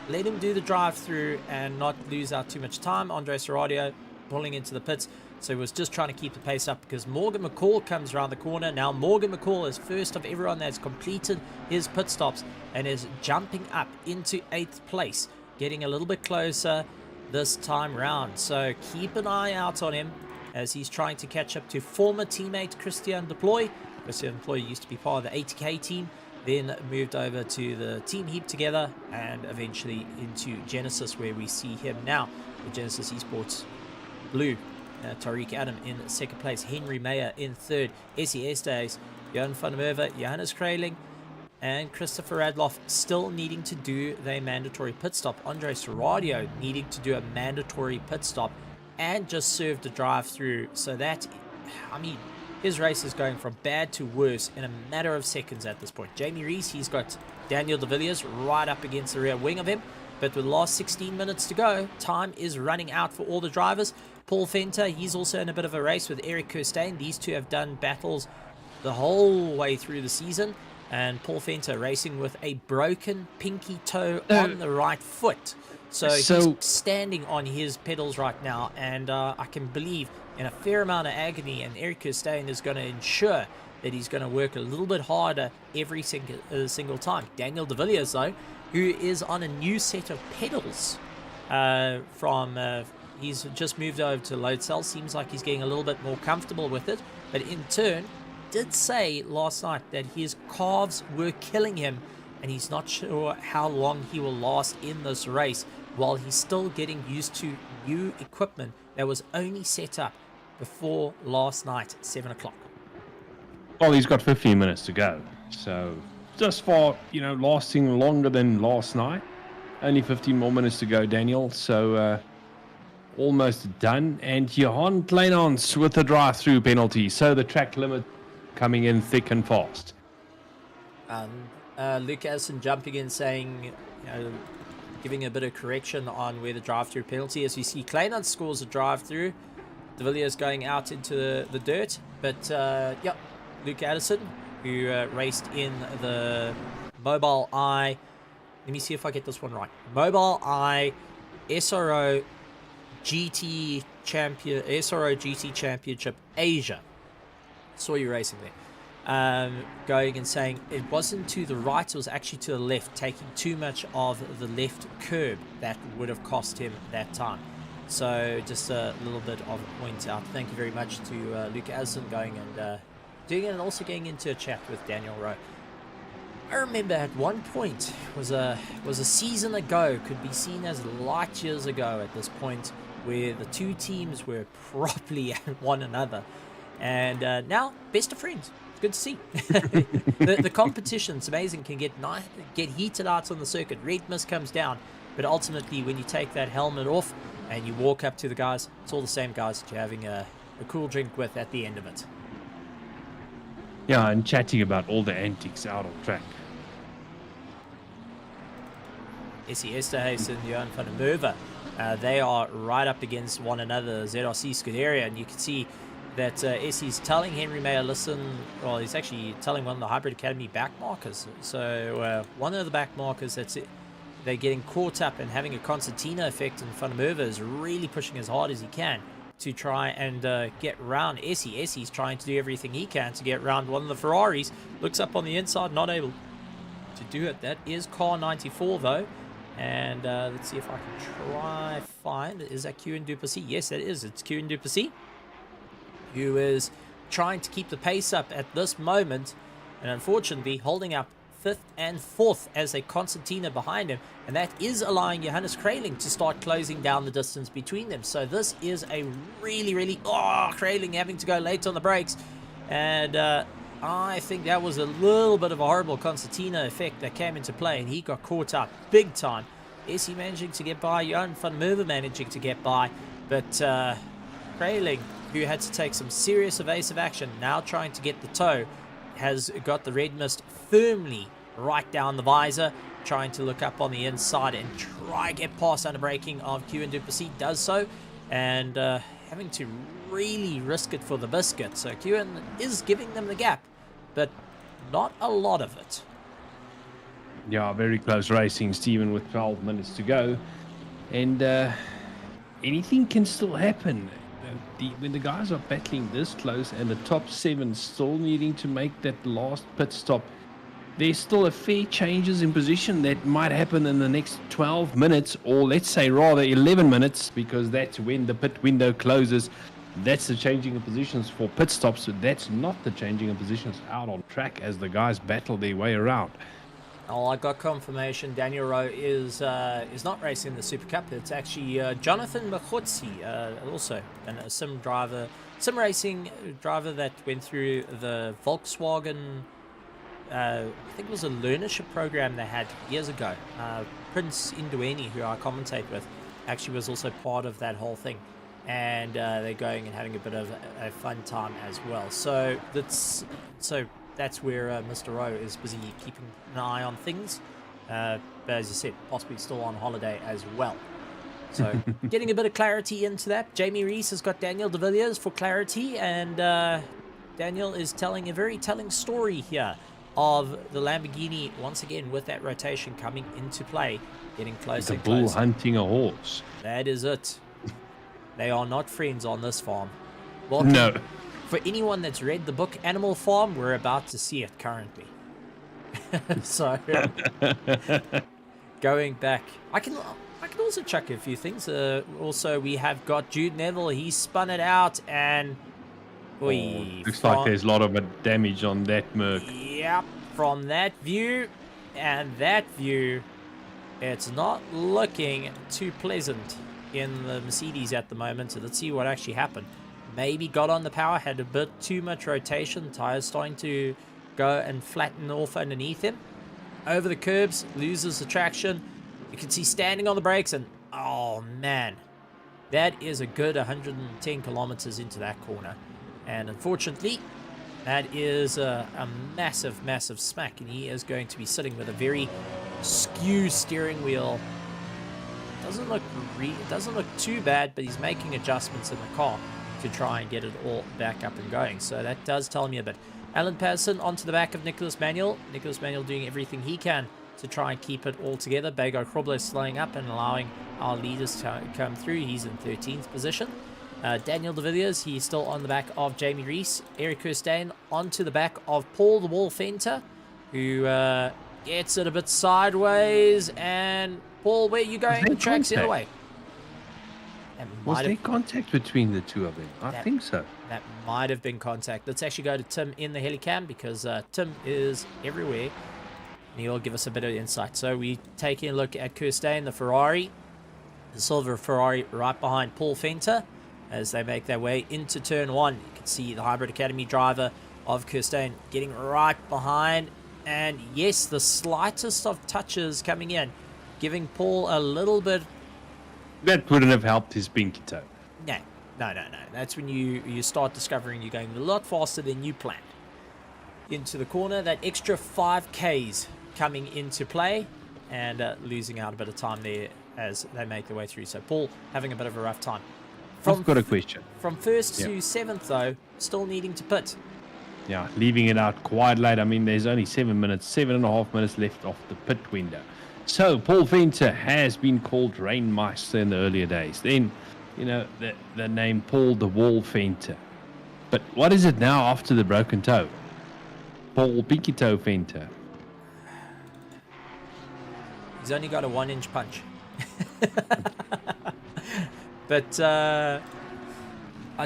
let him do the drive-through and not lose out too much time? Andre Serradio pulling into the pits. So he was just trying to keep the pace up because Morgan McCall comes around the corner. Now Morgan McCall is first of everyone that's completed his pit stops and is jumping up into 8th place, getting a little bit closer this time round. So keep an eye out on him as he's trying to catch up to former teammate Christian Deploy. Christian Deploy used to be part of the 80K team, then moved over to the Team Heap together and eventually into Genesis, where we see him now with Genesis Esports Blue. Tariq Adam in 2nd place, Henry Mayer in 3rd, SES Days, Johan van der Merwe, Johannes Kreiling, and Christopher Adloff still needing to do their mandatory pit stop. Andre Serradio needing to do a mandatory pit stop and just served a drive-through. So that, I mean, his race is going from bad to worse in a matter of seconds at this point. Jamie Rees, he's got Daniel de Villiers right up against the rear wing of him. But with the last 16 minutes to go, time is running out for all the drivers. Paul Venter, he's also in a bit of a race with Eric Kirstein. These two have done battles the whole way through the season. And Paul Venter racing with a broken pinky toe on the right foot. So he's standing on his pedals right now. And I can believe in a fair amount of agony. And Eric Kirstein is going to ensure that he's going to work a little bit harder every single time. Daniel de Villiers, though, who is on a new set of pedals he's just moved over to load cell. Seems like he's getting a little bit more comfortable with it. But in turn, did say last night that his calves were killing him, and he's not sure how long he will last in this race while he's still getting used to new equipment that was only set up before last night at 7 o'clock. Well, he's got 15 minutes to go. So just for, lasting longer than last night. Only 15 more minutes to go, Daniel. So almost done. And Johan Kleinans with the drive-through penalty. So the track limit coming in thick and fast. Luke Addison jumping in saying, giving a bit of correction on where the drive-through penalty is. You see Kleinans scores a drive-through. De Villiers going out into the dirt. But, Luke Addison, who raced in the Mobile Eye. Let me see if I get this one right. Mobile Eye SRO GT Championship Asia. Saw you racing there. Going and saying it wasn't to the right, it was actually to the left, taking too much of the left curb that would have cost him that time. So just a little bit of a point out. Thank you very much to Luke Addison going and doing it, and also getting into a chat with Daniel Rowe. I remember at one point was a season ago, could be seen as light years ago at this point, where the two teams were properly at one another, and now best of friends. It's good to see. the competition's amazing. Can get heated out on the circuit. Red mist comes down, but ultimately when you take that helmet off and you walk up to the guys, it's all the same guys that you're having a cool drink with at the end of it. Yeah, and chatting about all the antics out on track. Essie Esterhuis and Johan van der Merwe, they are right up against one another, ZRC Scuderia, and you can see that Essie's telling Henry Mayer, listen, well, he's actually telling one of the Hybrid Academy back markers. So one of the back markers, they're getting caught up and having a concertina effect, and van der Merwe is really pushing as hard as he can to try and get round Essie. Essie's trying to do everything he can to get round one of the Ferraris. Looks up on the inside, not able to do it. That is car 94 though. And let's see if I can find, is that Kieran Duplessis? Yes, that is. It's Kieran Duplessis, who is trying to keep the pace up at this moment, and unfortunately holding up 5th and 4th as a concertina behind him, and that is allowing Johannes Kraling to start closing down the distance between them. So this is a really Kraling having to go late on the brakes, and I think that was a little bit of a horrible concertina effect that came into play, and he got caught up big time. Essie managing to get by, Johan van Merwe managing to get by, but Kraling, who had to take some serious evasive action, now trying to get the toe, has got the red mist firmly right down the visor, trying to look up on the inside and try get past under braking of Kieran Duplessis. Does so, and having to really risk it for the biscuit. So Kieran is giving them the gap, but not a lot of it. Yeah, very close racing, Stephen, with 12 minutes to go. And anything can still happen. When the guys are battling this close and the top 7 still needing to make that last pit stop, there's still a fair changes in position that might happen in the next 12 minutes, or let's say rather 11 minutes, because that's when the pit window closes. That's the changing of positions for pit stops. So that's not the changing of positions out on track as the guys battle their way around. Oh, I got confirmation. Daniel Rowe is not racing the Super Cup. It's actually Jonathan Machotsi, also a sim racing driver that went through the Volkswagen. I think it was a learnership program they had years ago. Prince Indueni, who I commentate with, actually was also part of that whole thing. and they're going and having a bit of a fun time as well. So that's where Mr. O is busy keeping an eye on things, but as you said, possibly still on holiday as well. So getting a bit of clarity into that. Jamie Reese has got Daniel de Villiers for clarity, and Daniel is telling a very telling story here of the Lamborghini once again with that rotation coming into play, getting closer and bull closer. hunting a horse. That is it. They are not friends on this farm. No. For anyone that's read the book Animal Farm, we're about to see it currently. So, going back, I can also check a few things. Also, we have got Jude Neville. He spun it out, and looks like there's a lot of damage on that Merc. Yep, from that view and that view, it's not looking too pleasant in the Mercedes at the moment. So let's see what actually happened. Maybe got on the power, had a bit too much rotation. Tires starting to go and flatten off underneath him. Over the curbs, loses the traction. You can see standing on the brakes, and oh man, that is a good 110 kilometers into that corner. And unfortunately, that is a massive, massive smack, and he is going to be sitting with a very skew steering wheel. Doesn't look too bad, but he's making adjustments in the car to try and get it all back up and going. So that does tell me a bit. Alan Patterson onto the back of Nicholas Manuel. Nicholas Manuel doing everything he can to try and keep it all together. Bago Krobler slowing up and allowing our leaders to come through. He's in 13th position. Daniel de Villiers, he's still on the back of Jamie Reese. Eric Kirstein onto the back of Paul the Wall Fenter, who gets it a bit sideways. And Paul, where are you going? The track's the other way. Was there contact between the two of them? I think so. That might have been contact. Let's actually go to Tim in the helicam, because Tim is everywhere. And he'll give us a bit of insight. So we taking a look at Kirstein, the Ferrari. The silver Ferrari right behind Paul Fenter as they make their way into turn one. You can see the Hybrid Academy driver of Kirstein getting right behind. And yes, the slightest of touches coming in, giving Paul a little bit. That wouldn't have helped his pinky toe. No. That's when you start discovering you're going a lot faster than you planned. Into the corner, that extra 5Ks coming into play, and losing out a bit of time there as they make their way through. So Paul having a bit of a rough time. I've got a question. From first to 7th, though, still needing to pit. Yeah, leaving it out quite late. I mean, there's only 7.5 minutes left off the pit window. So Paul Fenter has been called Rainmeister in the earlier days. Then, you know, the name Paul the Wall Fenter. But what is it now after the broken toe? Paul Pinky Toe Fenter. He's only got a 1-inch punch. But I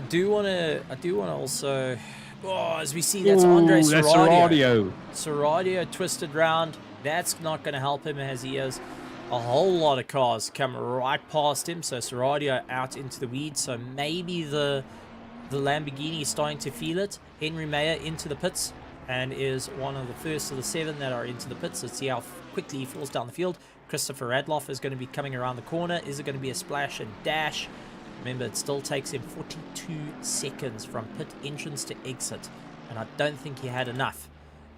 do want to also. Oh, as we see, that's Andre Serradio. Serradio twisted round. That's not going to help him, as he has a whole lot of cars come right past him. So Serradio out into the weeds. So maybe the Lamborghini is starting to feel it. Henry Mayer into the pits, and is one of the first of the 7 that are into the pits. Let's see how quickly he falls down the field. Christopher Radloff is going to be coming around the corner. Is it going to be a splash and dash? Remember, it still takes him 42 seconds from pit entrance to exit, and I don't think he had enough.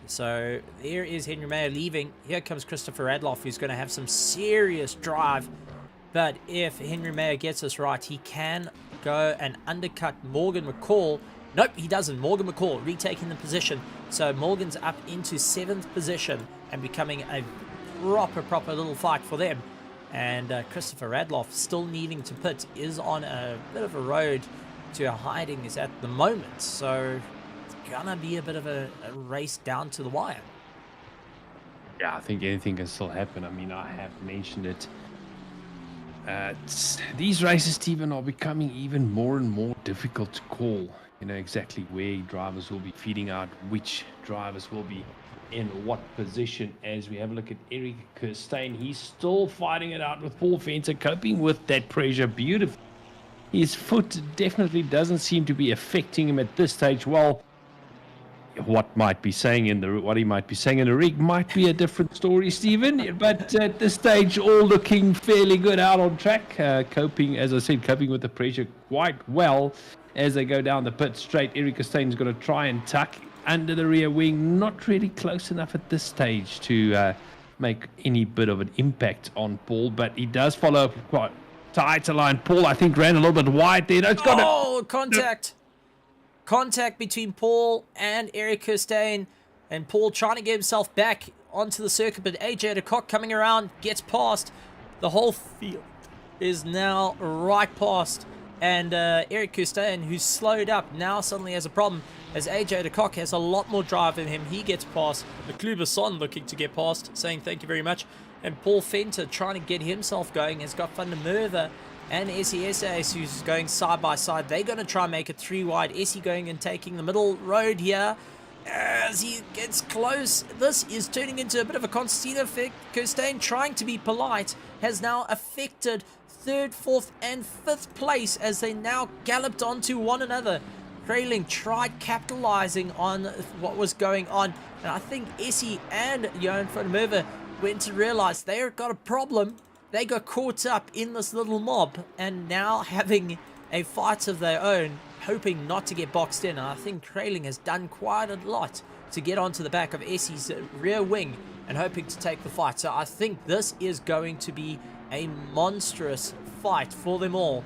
So there is Henry Mayer leaving. Here comes Christopher Radloff, who's going to have some serious drive. But if Henry Mayer gets this right, he can go and undercut Morgan McCall. Nope, he doesn't. Morgan McCall retaking the position. So Morgan's up into 7th position and becoming a proper little fight for them. And Christopher Radloff, still needing to pit, is on a bit of a road to hiding is at the moment. So it's gonna be a bit of a race down to the wire. Yeah, I think anything can still happen. I mean, I have mentioned it. These races, Stephen, are becoming even more and more difficult to call. You know exactly where drivers will be feeding out, which drivers will be in what position. As we have a look at Eric Kirstein, he's still fighting it out with Paul Fenter, coping with that pressure beautifully. His foot definitely doesn't seem to be affecting him at this stage. Well, what might be saying in the what he might be saying in the rig might be a different story, Stephen. But at this stage, all looking fairly good out on track, coping, as I said, coping with the pressure quite well as they go down the pit straight. Eric Costaine's going to try and tuck under the rear wing, not really close enough at this stage to make any bit of an impact on Paul, but he does follow up quite tight a line. Paul, I think, ran a little bit wide there. No, it's got contact. Contact between Paul and Eric Kirstein, and Paul trying to get himself back onto the circuit, but AJ de Kock coming around, gets past. The whole field is now right past, and Eric Kirstein, who's slowed up, now suddenly has a problem, as AJ de Kock has a lot more drive in him. He gets past. Son looking to get past, saying thank you very much, and Paul Fenter trying to get himself going, has got Van der Merwe and SES who's going side by side. They're going to try and make it 3 wide. Essie going and taking the middle road here as he gets close. This is turning into a bit of a concertina effect. Kirstein, trying to be polite, has now affected 3rd, 4th and 5th place as they now galloped onto one another. Krayling tried capitalizing on what was going on, and I think Essie and Johan van der Merwe went to realize they've got a problem. They got caught up in this little mob and now having a fight of their own, hoping not to get boxed in. And I think Krayling has done quite a lot to get onto the back of Essie's rear wing and hoping to take the fight. So I think this is going to be a monstrous fight for them all.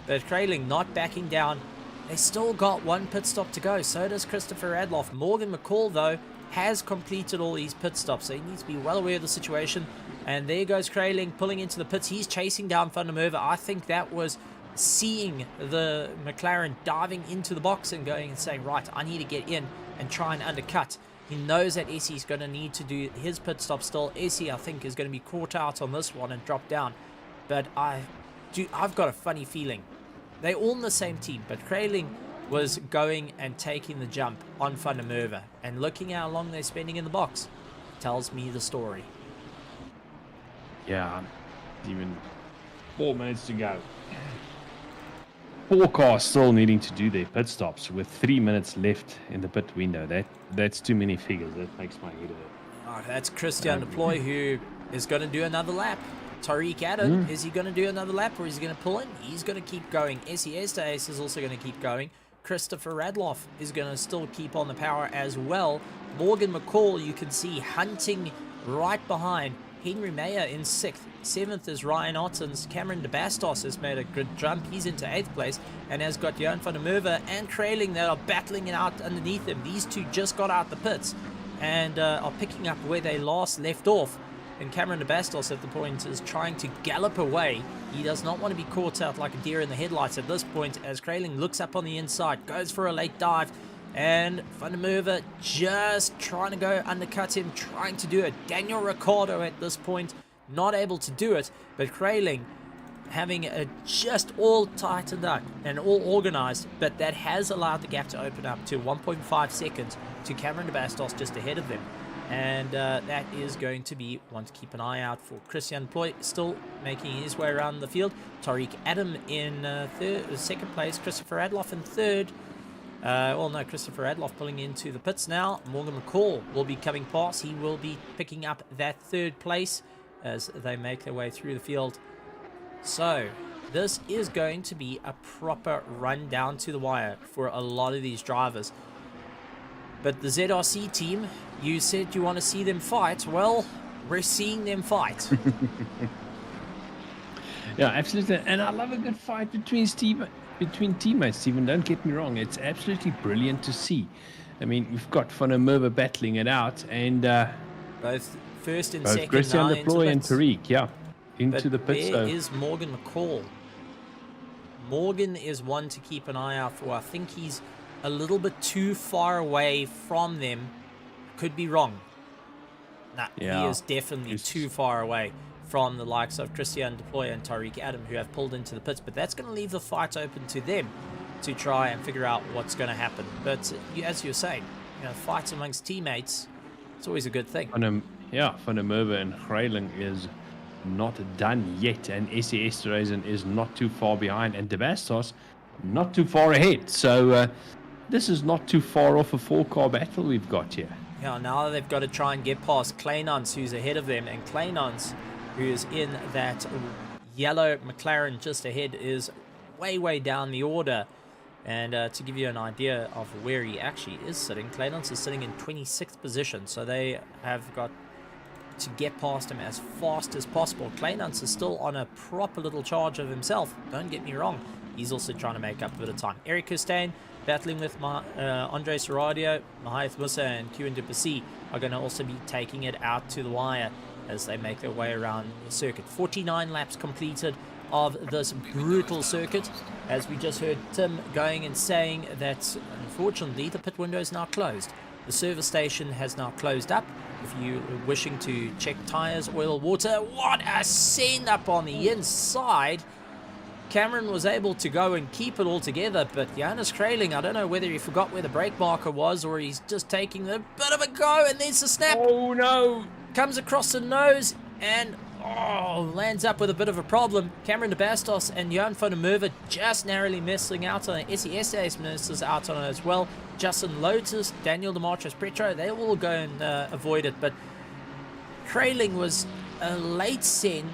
But Krayling not backing down. They still got 1 pit stop to go. So does Christopher Radloff. Morgan McCall, though, has completed all these pit stops, so he needs to be well aware of the situation. And there goes Krayling pulling into the pits. He's chasing down Van der Merwe. I think that was seeing the McLaren diving into the box and going and saying, right, I need to get in and try and undercut. He knows that Essie's going to need to do his pit stop still. Essie, I think, is going to be caught out on this one and drop down. But I've got a funny feeling. They're all in the same team, but Krayling was going and taking the jump on Van der Merwe, and looking how long they're spending in the box tells me the story. Yeah, even 4 minutes to go. 4 cars still needing to do their pit stops with 3 minutes left in the pit window. That's too many figures. That makes my head hurt. Oh, that's Christian de Ploy, who is going to do another lap. Tariq Adam, is he going to do another lap, or is he going to pull in? He's going to keep going. SES to Ace is also going to keep going. Christopher Radloff is going to still keep on the power as well. Morgan McCall, you can see, hunting right behind. Henry Mayer in 6th. 7th is Ryan Ottens. Cameron de Bastos has made a good jump. He's into 8th place and has got Johan van der Merwe and Krayling that are battling it out underneath him. These two just got out the pits and are picking up where they last left off. And Cameron de Bastos at the point is trying to gallop away. He does not want to be caught out like a deer in the headlights at this point, as Krayling looks up on the inside, goes for a late dive, and Van der Merwe just trying to go undercut him, trying to do it. Daniel Ricciardo at this point not able to do it, but Krayling having it just all tightened up and all organized, but that has allowed the gap to open up to 1.5 seconds to Cameron de Bastos just ahead of them. And that is going to be one to keep an eye out for. Christian Ploy still making his way around the field. Tariq Adam in 2nd place. Christopher Adloff in 3rd. Christopher Adloff pulling into the pits now. Morgan McCall will be coming past. He will be picking up that 3rd place as they make their way through the field. So this is going to be a proper run down to the wire for a lot of these drivers. But the ZRC team, you said you want to see them fight. Well, we're seeing them fight. Yeah, absolutely. And I love a good fight between teammates, Stephen. Don't get me wrong. It's absolutely brilliant to see. I mean, we've got Van der Merwe battling it out, and both first and both second. Christian de Ploy and Tariq, into the pits. There is Morgan McCall. Morgan is one to keep an eye out for. I think he's a little bit too far away from them. Could be wrong. He is definitely too far away from the likes of Christian de Ploy and Tariq Adam, who have pulled into the pits. But that's going to leave the fight open to them to try and figure out what's going to happen. But as you're saying, fights amongst teammates, it's always a good thing. Van der Merwe and Krayling is not done yet, and SES is not too far behind, and de Bastos not too far ahead. So this is not too far off a 4-car battle we've got here. Yeah, now they've got to try and get past Kleinans, who's ahead of them. And Kleinans, who's in that yellow McLaren just ahead, is way down the order. And to give you an idea of where he actually is sitting, Kleinans is sitting in 26th position. So they have got to get past him as fast as possible. Kleinans is still on a proper little charge of himself. Don't get me wrong. He's also trying to make up a bit of time. Eric Hustain battling with Andre Serradio, Mahath Musa, and Kieran Duplessis are going to also be taking it out to the wire as they make their way around the circuit. 49 laps completed of this brutal circuit, as we just heard Tim going and saying that unfortunately the pit window is now closed. The service station has now closed up. If you are wishing to check tires, oil, water, what a send up on the inside. Cameron was able to go and keep it all together, but Johannes Kraling, I don't know whether he forgot where the brake marker was or he's just taking a bit of a go, and there's the snap. Oh no! Comes across the nose and lands up with a bit of a problem. Cameron de Bastos and Johan van der Merwe just narrowly missing out on it. SESA's misses out on it as well. Justin Lotus, Daniel Demartris Petro, they all go and avoid it, but Kraling was a late send.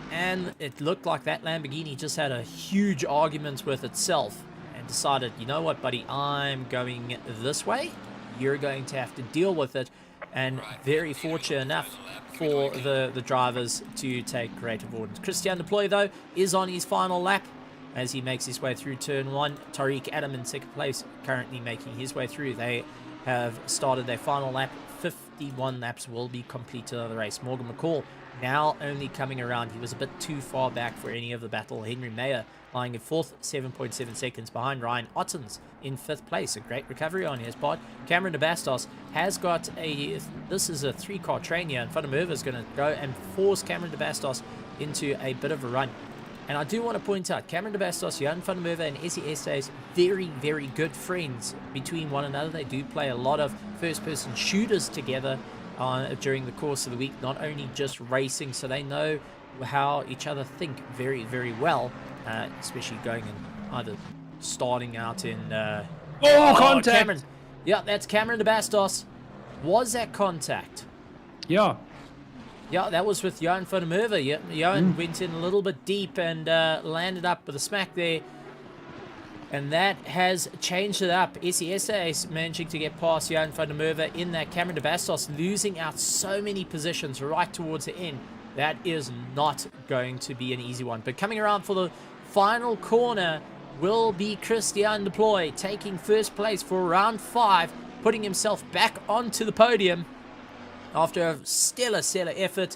And it looked like that Lamborghini just had a huge argument with itself and decided, you know what, buddy, I'm going this way. You're going to have to deal with it. And very fortunate enough for the drivers to take great avoidance. Christian Deploy, though, is on his final lap as he makes his way through turn 1. Tariq Adam in second place, currently making his way through. They have started their final lap. 51 laps will be completed of the race. Morgan McCall now only coming around. He was a bit too far back for any of the battle. Henry Mayer lying in 4th, 7.7 seconds behind. Ryan Ottens in 5th place. A great recovery on his part. Cameron de Bastos has got this is a 3-car train here, and Van der Merwe is going to go and force Cameron de Bastos into a bit of a run. And I do want to point out, Cameron de Bastos, Johan van der Merwe, and SESA's very good friends between one another. They do play a lot of first-person shooters together during the course of the week, not only just racing, so they know how each other think very well, especially going and either starting out in contact. Cameron. Yeah, that's Cameron de Bastos. Was that contact? Yeah, that was with Johan van der Merwe. Yeah, Johan went in a little bit deep and landed up with a smack there. And that has changed it up. SESA is managing to get past Johan van der Merwe in that. Cameron de Bastos losing out so many positions right towards the end. That is not going to be an easy one. But coming around for the final corner will be Christian Deploy, taking first place for round 5, putting himself back onto the podium after a stellar effort.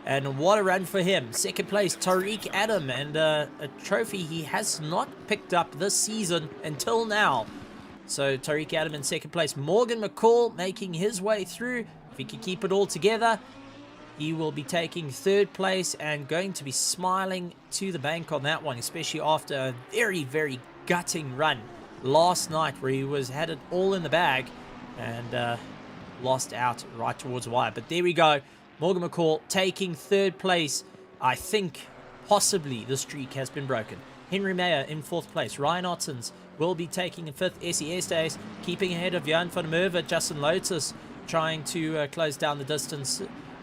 And what a run for him. Second place, Tariq Adam, and a trophy he has not picked up this season until now. So Tariq Adam in second place. Morgan McCall making his way through. If he can keep it all together, he will be taking third place and going to be smiling to the bank on that one, especially after a very gutting run last night where he had it all in the bag and lost out right towards the wire. But there we go. Morgan McCall taking third place. I think possibly the streak has been broken. Henry Mayer in 4th place. Ryan Ottens will be taking in 5th. SES Days keeping ahead of Johan van der Merwe. Justin Lotus trying to close down the distance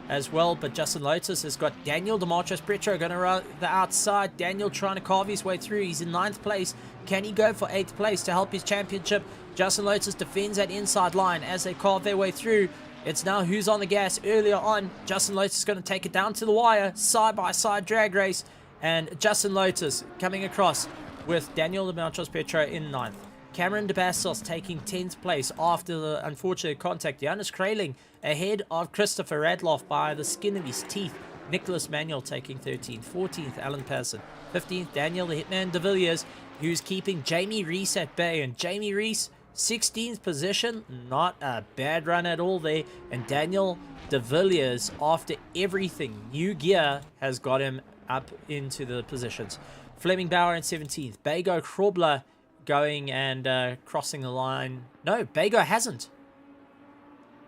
as well. But Justin Lotus has got Daniel Demartris Petro going around the outside. Daniel trying to carve his way through. He's in 9th place. Can he go for 8th place to help his championship? Justin Lotus defends that inside line as they carve their way through. It's now who's on the gas earlier on. Justin Lotus is going to take it down to the wire. Side-by-side drag race. And Justin Lotus coming across with Daniel Demartris Petro in 9th. Cameron de Bastos taking 10th place after the unfortunate contact. Johannes Kraling ahead of Christopher Radloff by the skin of his teeth. Nicholas Manuel taking 13th. 14th, Alan Persson. 15th, Daniel the Hitman de Villiers, who's keeping Jamie Rees at bay. And Jamie Rees, 16th position, not a bad run at all there. And Daniel de Villiers, after everything, new gear has got him up into the positions. Fleming Bauer in 17th. Bago Krobler going and crossing the line. No, Bago hasn't.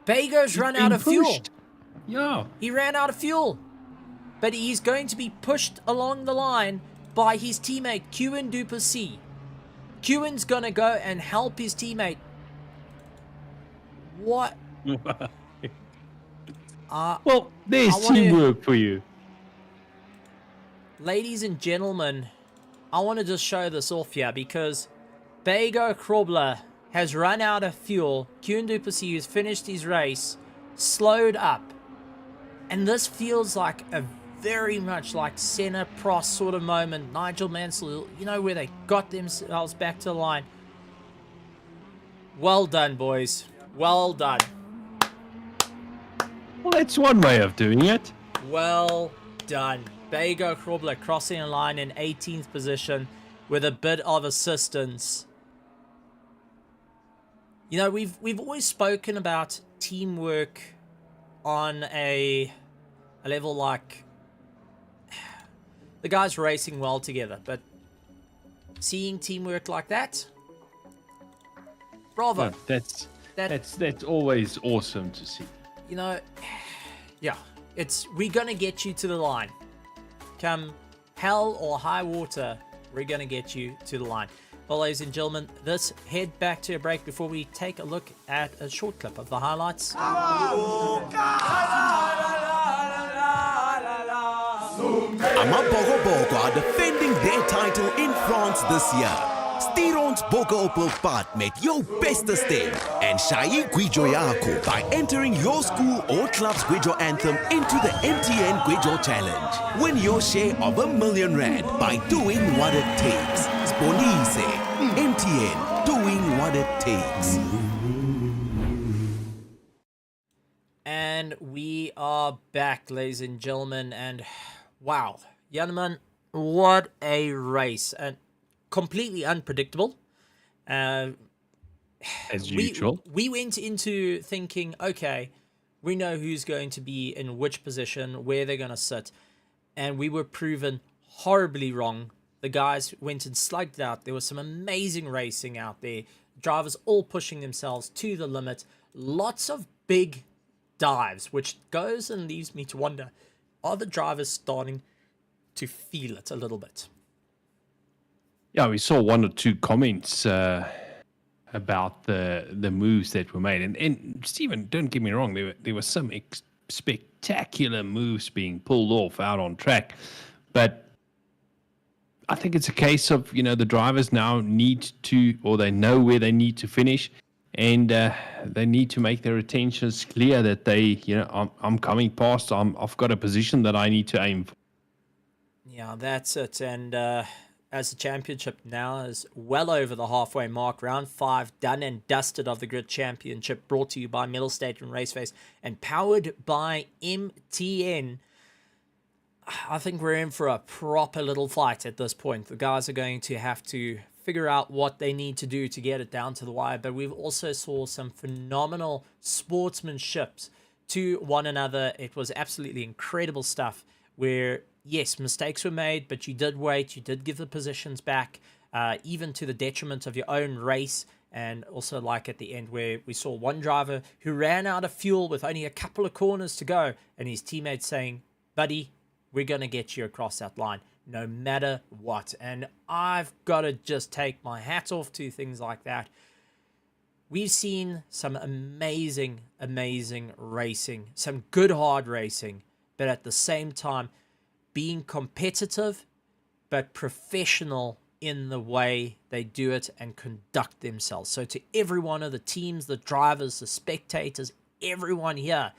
Bago's run out of fuel. Yeah. He ran out of fuel. But he's going to be pushed along the line by his teammate, Kieran Duplessis. Kieran's going to go and help his teammate What? Well, there's I want to, teamwork for you. ladies and gentlemen, I want to just show this off here because Bago Krobler has run out of fuel. Kuhn Duplessis has finished his race, slowed up. And this feels like a very much like Senna Prost sort of moment. Nigel Mansell, you know, where they got themselves back to the line. Well done, boys. Well done. Well, that's one way of doing it. Well done. Bago Krobler crossing a line in 18th position with a bit of assistance. You know, we've always spoken about teamwork on a level like the guys racing well together, but seeing teamwork like that, bravo. Yeah, that's always awesome to see. You know, yeah, we're gonna get you to the line. Come hell or high water, we're gonna get you to the line. Well, ladies and gentlemen, let's head back to a break before we take a look at a short clip of the highlights. Amabogo are defending their title in France this year. Stuur ons bokke op hul pad met jou beste stem en shai Gwijo yako by entering your school or club's Gwijo anthem into the MTN Gwijo Challenge. Win your share of R1 million by doing what it takes. Sponise, MTN, doing what it takes. And we are back, ladies and gentlemen, and wow, gentlemen, what a race, and completely unpredictable. As usual. We went into thinking, okay, we know who's going to be in which position, where they're going to sit, and we were proven horribly wrong. The guys went and slugged out. There was some amazing racing out there. Drivers all pushing themselves to the limit. Lots of big dives, which goes and leaves me to wonder, are the drivers starting to feel it a little bit? Yeah, we saw one or two comments about the moves that were made. And Stephen, don't get me wrong, there were some spectacular moves being pulled off out on track. But I think it's a case of, you know, the drivers now need to, or they know where they need to finish. And they need to make their intentions clear that they, you know, I'm coming past, I've got a position that I need to aim for. Yeah, that's it. And as the championship now is well over the halfway mark, round 5 done and dusted of the Grid Championship, brought to you by Mettlestate and RaceFace and powered by MTN. I think we're in for a proper little fight at this point. The guys are going to have to figure out what they need to do to get it down to the wire, but we've also saw some phenomenal sportsmanship to one another. It was absolutely incredible stuff where, yes, mistakes were made, but you did wait, you did give the positions back, even to the detriment of your own race. And also, like at the end, where we saw one driver who ran out of fuel with only a couple of corners to go, and his teammates saying, buddy, we're going to get you across that line no matter what. And I've got to just take my hat off to things like that. We've seen some amazing, amazing racing, some good hard racing, but at the same time being competitive but professional in the way they do it and conduct themselves. So to every one of the teams, the drivers, the spectators, everyone here,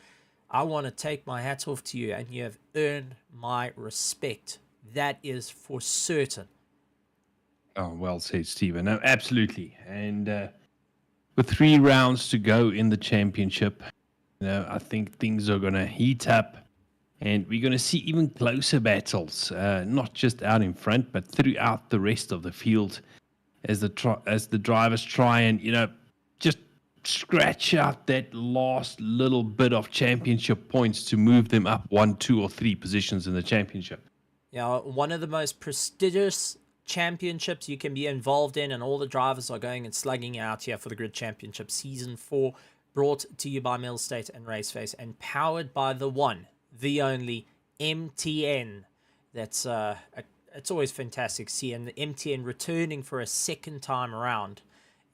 I want to take my hat off to you, and you have earned my respect. That is for certain. Oh, well said, Stephen. No, absolutely. And with 3 rounds to go in the championship, you know, I think things are going to heat up, and we're going to see even closer battles, not just out in front, but throughout the rest of the field, as the drivers try and, you know, just scratch out that last little bit of championship points to move them up 1, 2, or 3 positions in the championship. Yeah, one of the most prestigious championships you can be involved in, and all the drivers are going and slugging out here for the Grid Championship Season 4, brought to you by Mettlestate and RaceFace, and powered by the one, the only MTN. That's it's always fantastic seeing the MTN returning for a second time around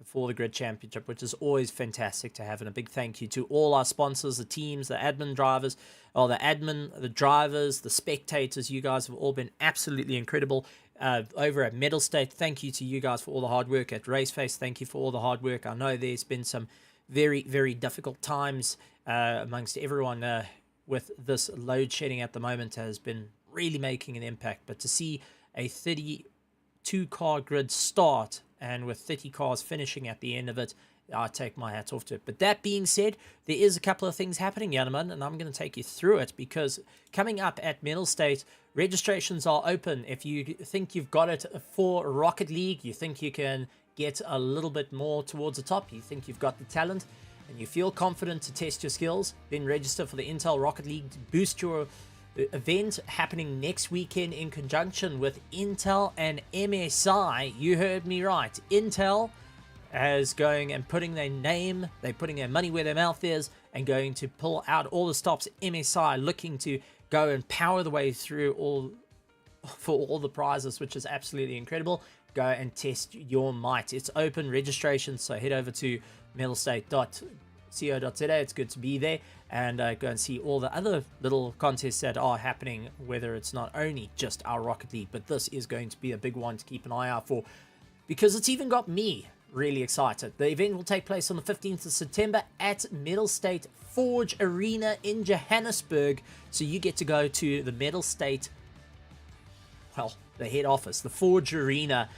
for the Grid Championship, which is always fantastic to have. And a big thank you to all our sponsors, the teams, the admin drivers, or the admin, the drivers, the spectators. You guys have all been absolutely incredible. Over at Mettlestate, thank you to you guys for all the hard work. At RaceFace, thank you for all the hard work. I know there's been some very, very difficult times amongst everyone with this load shedding at the moment has been really making an impact. But to see a 32-car grid start and with 30 cars finishing at the end of it, I take my hat off to it. But that being said, there is a couple of things happening, Yanaman, and I'm going to take you through it, because coming up at Mettlestate, registrations are open. If you think you've got it for Rocket League, you think you can get a little bit more towards the top, you think you've got the talent, and you feel confident to test your skills, then register for the Intel Rocket League to boost your event happening next weekend in conjunction with Intel and MSI. You heard me right. Intel as going and putting their name, they're putting their money where their mouth is and going to pull out all the stops. MSI looking to go and power the way through for all the prizes, which is absolutely incredible. Go and test your might. It's open registration, so head over to Mettlestate.co.za. It's good to be there, and go and see all the other little contests that are happening, whether it's not only just our Rocket League, but this is going to be a big one to keep an eye out for, because it's even got me really excited. The event will take place on the 15th of September at Mettlestate Forge Arena in Johannesburg. So you get to go to the Mettlestate, well, the head office, the Forge Arena.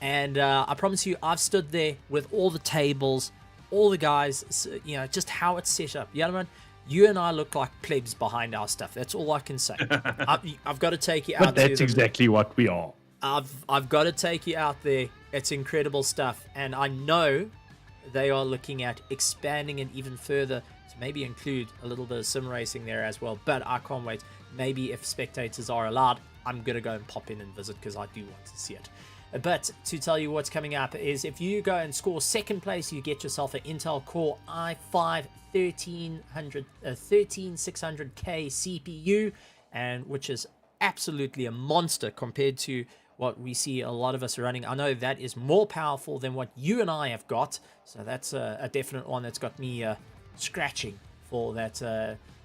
And I promise you, I've stood there with all the tables, all the guys, you know, just how it's set up. Yanaman, you and I look like plebs behind our stuff. That's all I can say. I've got to take you out. But that's exactly what we are. I've got to take you out there. It's incredible stuff, and I know they are looking at expanding it even further to maybe include a little bit of sim racing there as well. But I can't wait. Maybe if spectators are allowed, I'm going to go and pop in and visit, because I do want to see it. But to tell you what's coming up is, if you go and score second place, you get yourself an Intel Core i5 13600K CPU, and which is absolutely a monster compared to what we see a lot of us running. I know that is more powerful than what you and I have got, so that's a definite one that's got me scratching for that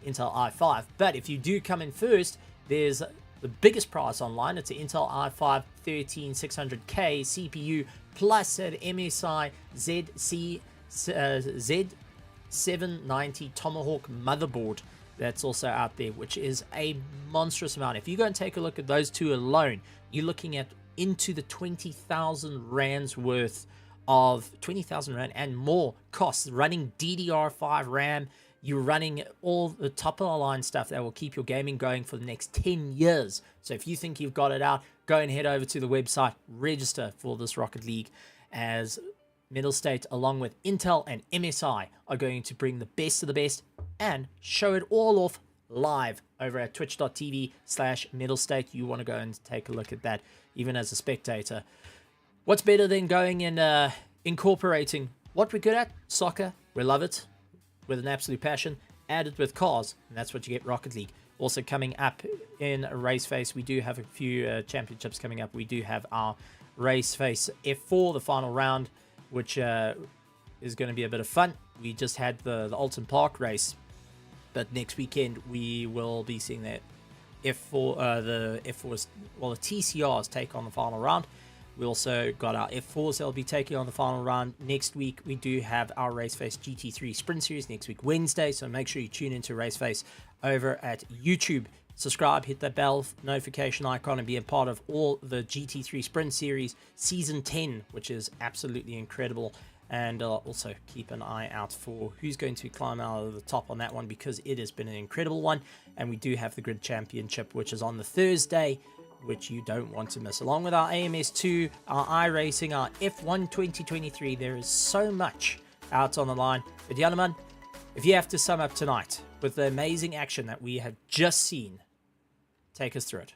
Intel i5. But if you do come in first, there's the biggest prize online. It's an Intel i5 13600K CPU plus an MSI Z790 Tomahawk motherboard that's also out there, which is a monstrous amount. If you go and take a look at those two alone, you're looking at into the 20,000 rands worth of 20,000 rand and more costs. Running DDR5 RAM, you're running all the top of the line stuff that will keep your gaming going for the next 10 years. So if you think you've got it out, go and head over to the website, register for this Rocket League, as Mettlestate along with Intel and MSI are going to bring the best of the best and show it all off live over at twitch.tv/Mettlestate. You want to go and take a look at that, even as a spectator. What's better than going and incorporating what we're good at? Soccer. We love it with an absolute passion. Add it with cars, and that's what you get Rocket League. Also coming up in RaceFace, we do have a few championships coming up. We do have our RaceFace F4, the final round, which is going to be a bit of fun. We just had the Alton Park race, but next weekend we will be seeing that F4, the F4s, well, the TCRs take on the final round. We also got our F4s that will be taking on the final round. Next week, we do have our RaceFace GT3 Sprint Series next week, Wednesday. So make sure you tune into RaceFace over at YouTube. Subscribe, hit that bell notification icon, and be a part of all the GT3 Sprint Series Season 10, which is absolutely incredible. And also keep an eye out for who's going to climb out of the top on that one, because it has been an incredible one. And we do have the Grid Championship, which is on the Thursday, which you don't want to miss. Along with our AMS2, our iRacing, our F1 2023, there is so much out on the line. But Yanaman, if you have to sum up tonight with the amazing action that we have just seen, take us through it.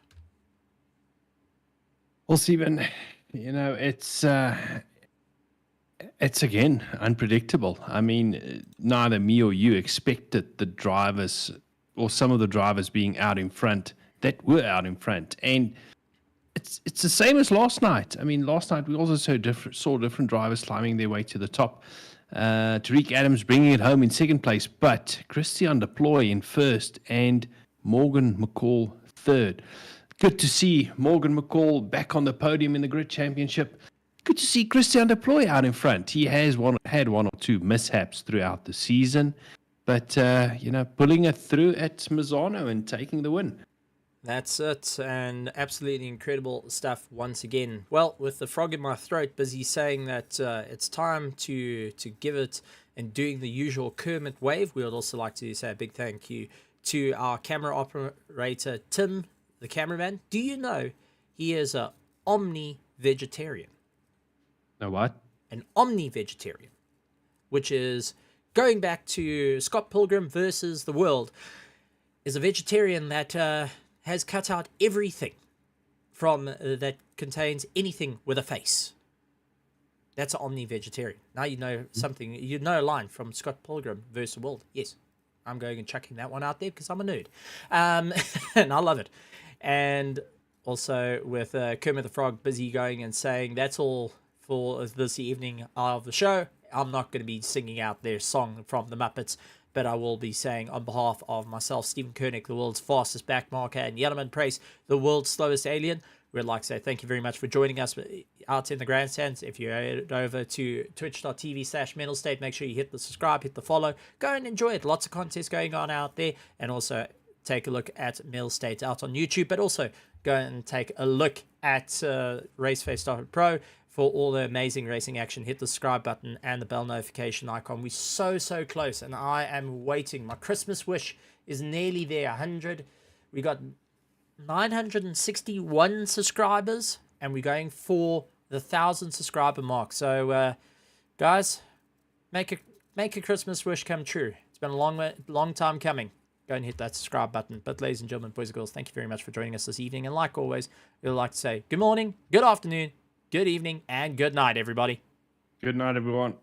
Well, Stephen, you know, it's again unpredictable. I mean, neither me or you expected the drivers or some of the drivers being out in front that were out in front. And it's the same as last night. I mean, last night we also saw different drivers climbing their way to the top. Tariq Adams bringing it home in second place, but Christian Deploy in first and Morgan McCall third. Good to see Morgan McCall back on the podium in the Grid Championship. Good to see Christian Deploy out in front. He has had one or two mishaps throughout the season, but pulling it through at Misano and taking the win. That's it, and absolutely incredible stuff once again. Well, with the frog in my throat, busy saying that it's time to give it and doing the usual Kermit wave, we would also like to say a big thank you to our camera operator, Tim, the cameraman. Do you know he is a omni-vegetarian? Know what? An omni-vegetarian, which is going back to Scott Pilgrim versus the World, is a vegetarian that has cut out everything from that contains anything with a face. That's an omni-vegetarian. Now you know something. You know a line from Scott Pilgrim versus the World. Yes, I'm going and chucking that one out there because I'm a nerd. And I love it. And also with Kermit the Frog busy going and saying that's all for this evening of the show. I'm not going to be singing out their song from the Muppets, but I will be saying on behalf of myself, Stephen Koenig, the world's fastest backmarker, and Yellowman Price, the world's slowest alien, we'd like to say thank you very much for joining us out in the grandstands. If you head over to twitch.tv/Mettlestate, make sure you hit the subscribe, hit the follow, go and enjoy it. Lots of contests going on out there, and also take a look at Mettlestate out on YouTube, but also go and take a look at RaceFace.Pro for all the amazing racing action. Hit the subscribe button and the bell notification icon. We're so close, and I am waiting. My Christmas wish is nearly there. 100. We got 961 subscribers, and we're going for the 1,000 subscriber mark. So, guys, make a Christmas wish come true. It's been a long time coming. Go and hit that subscribe button. But ladies and gentlemen, boys and girls, thank you very much for joining us this evening. And like always, we'd like to say good morning, good afternoon, good evening, and good night, everybody. Good night, everyone.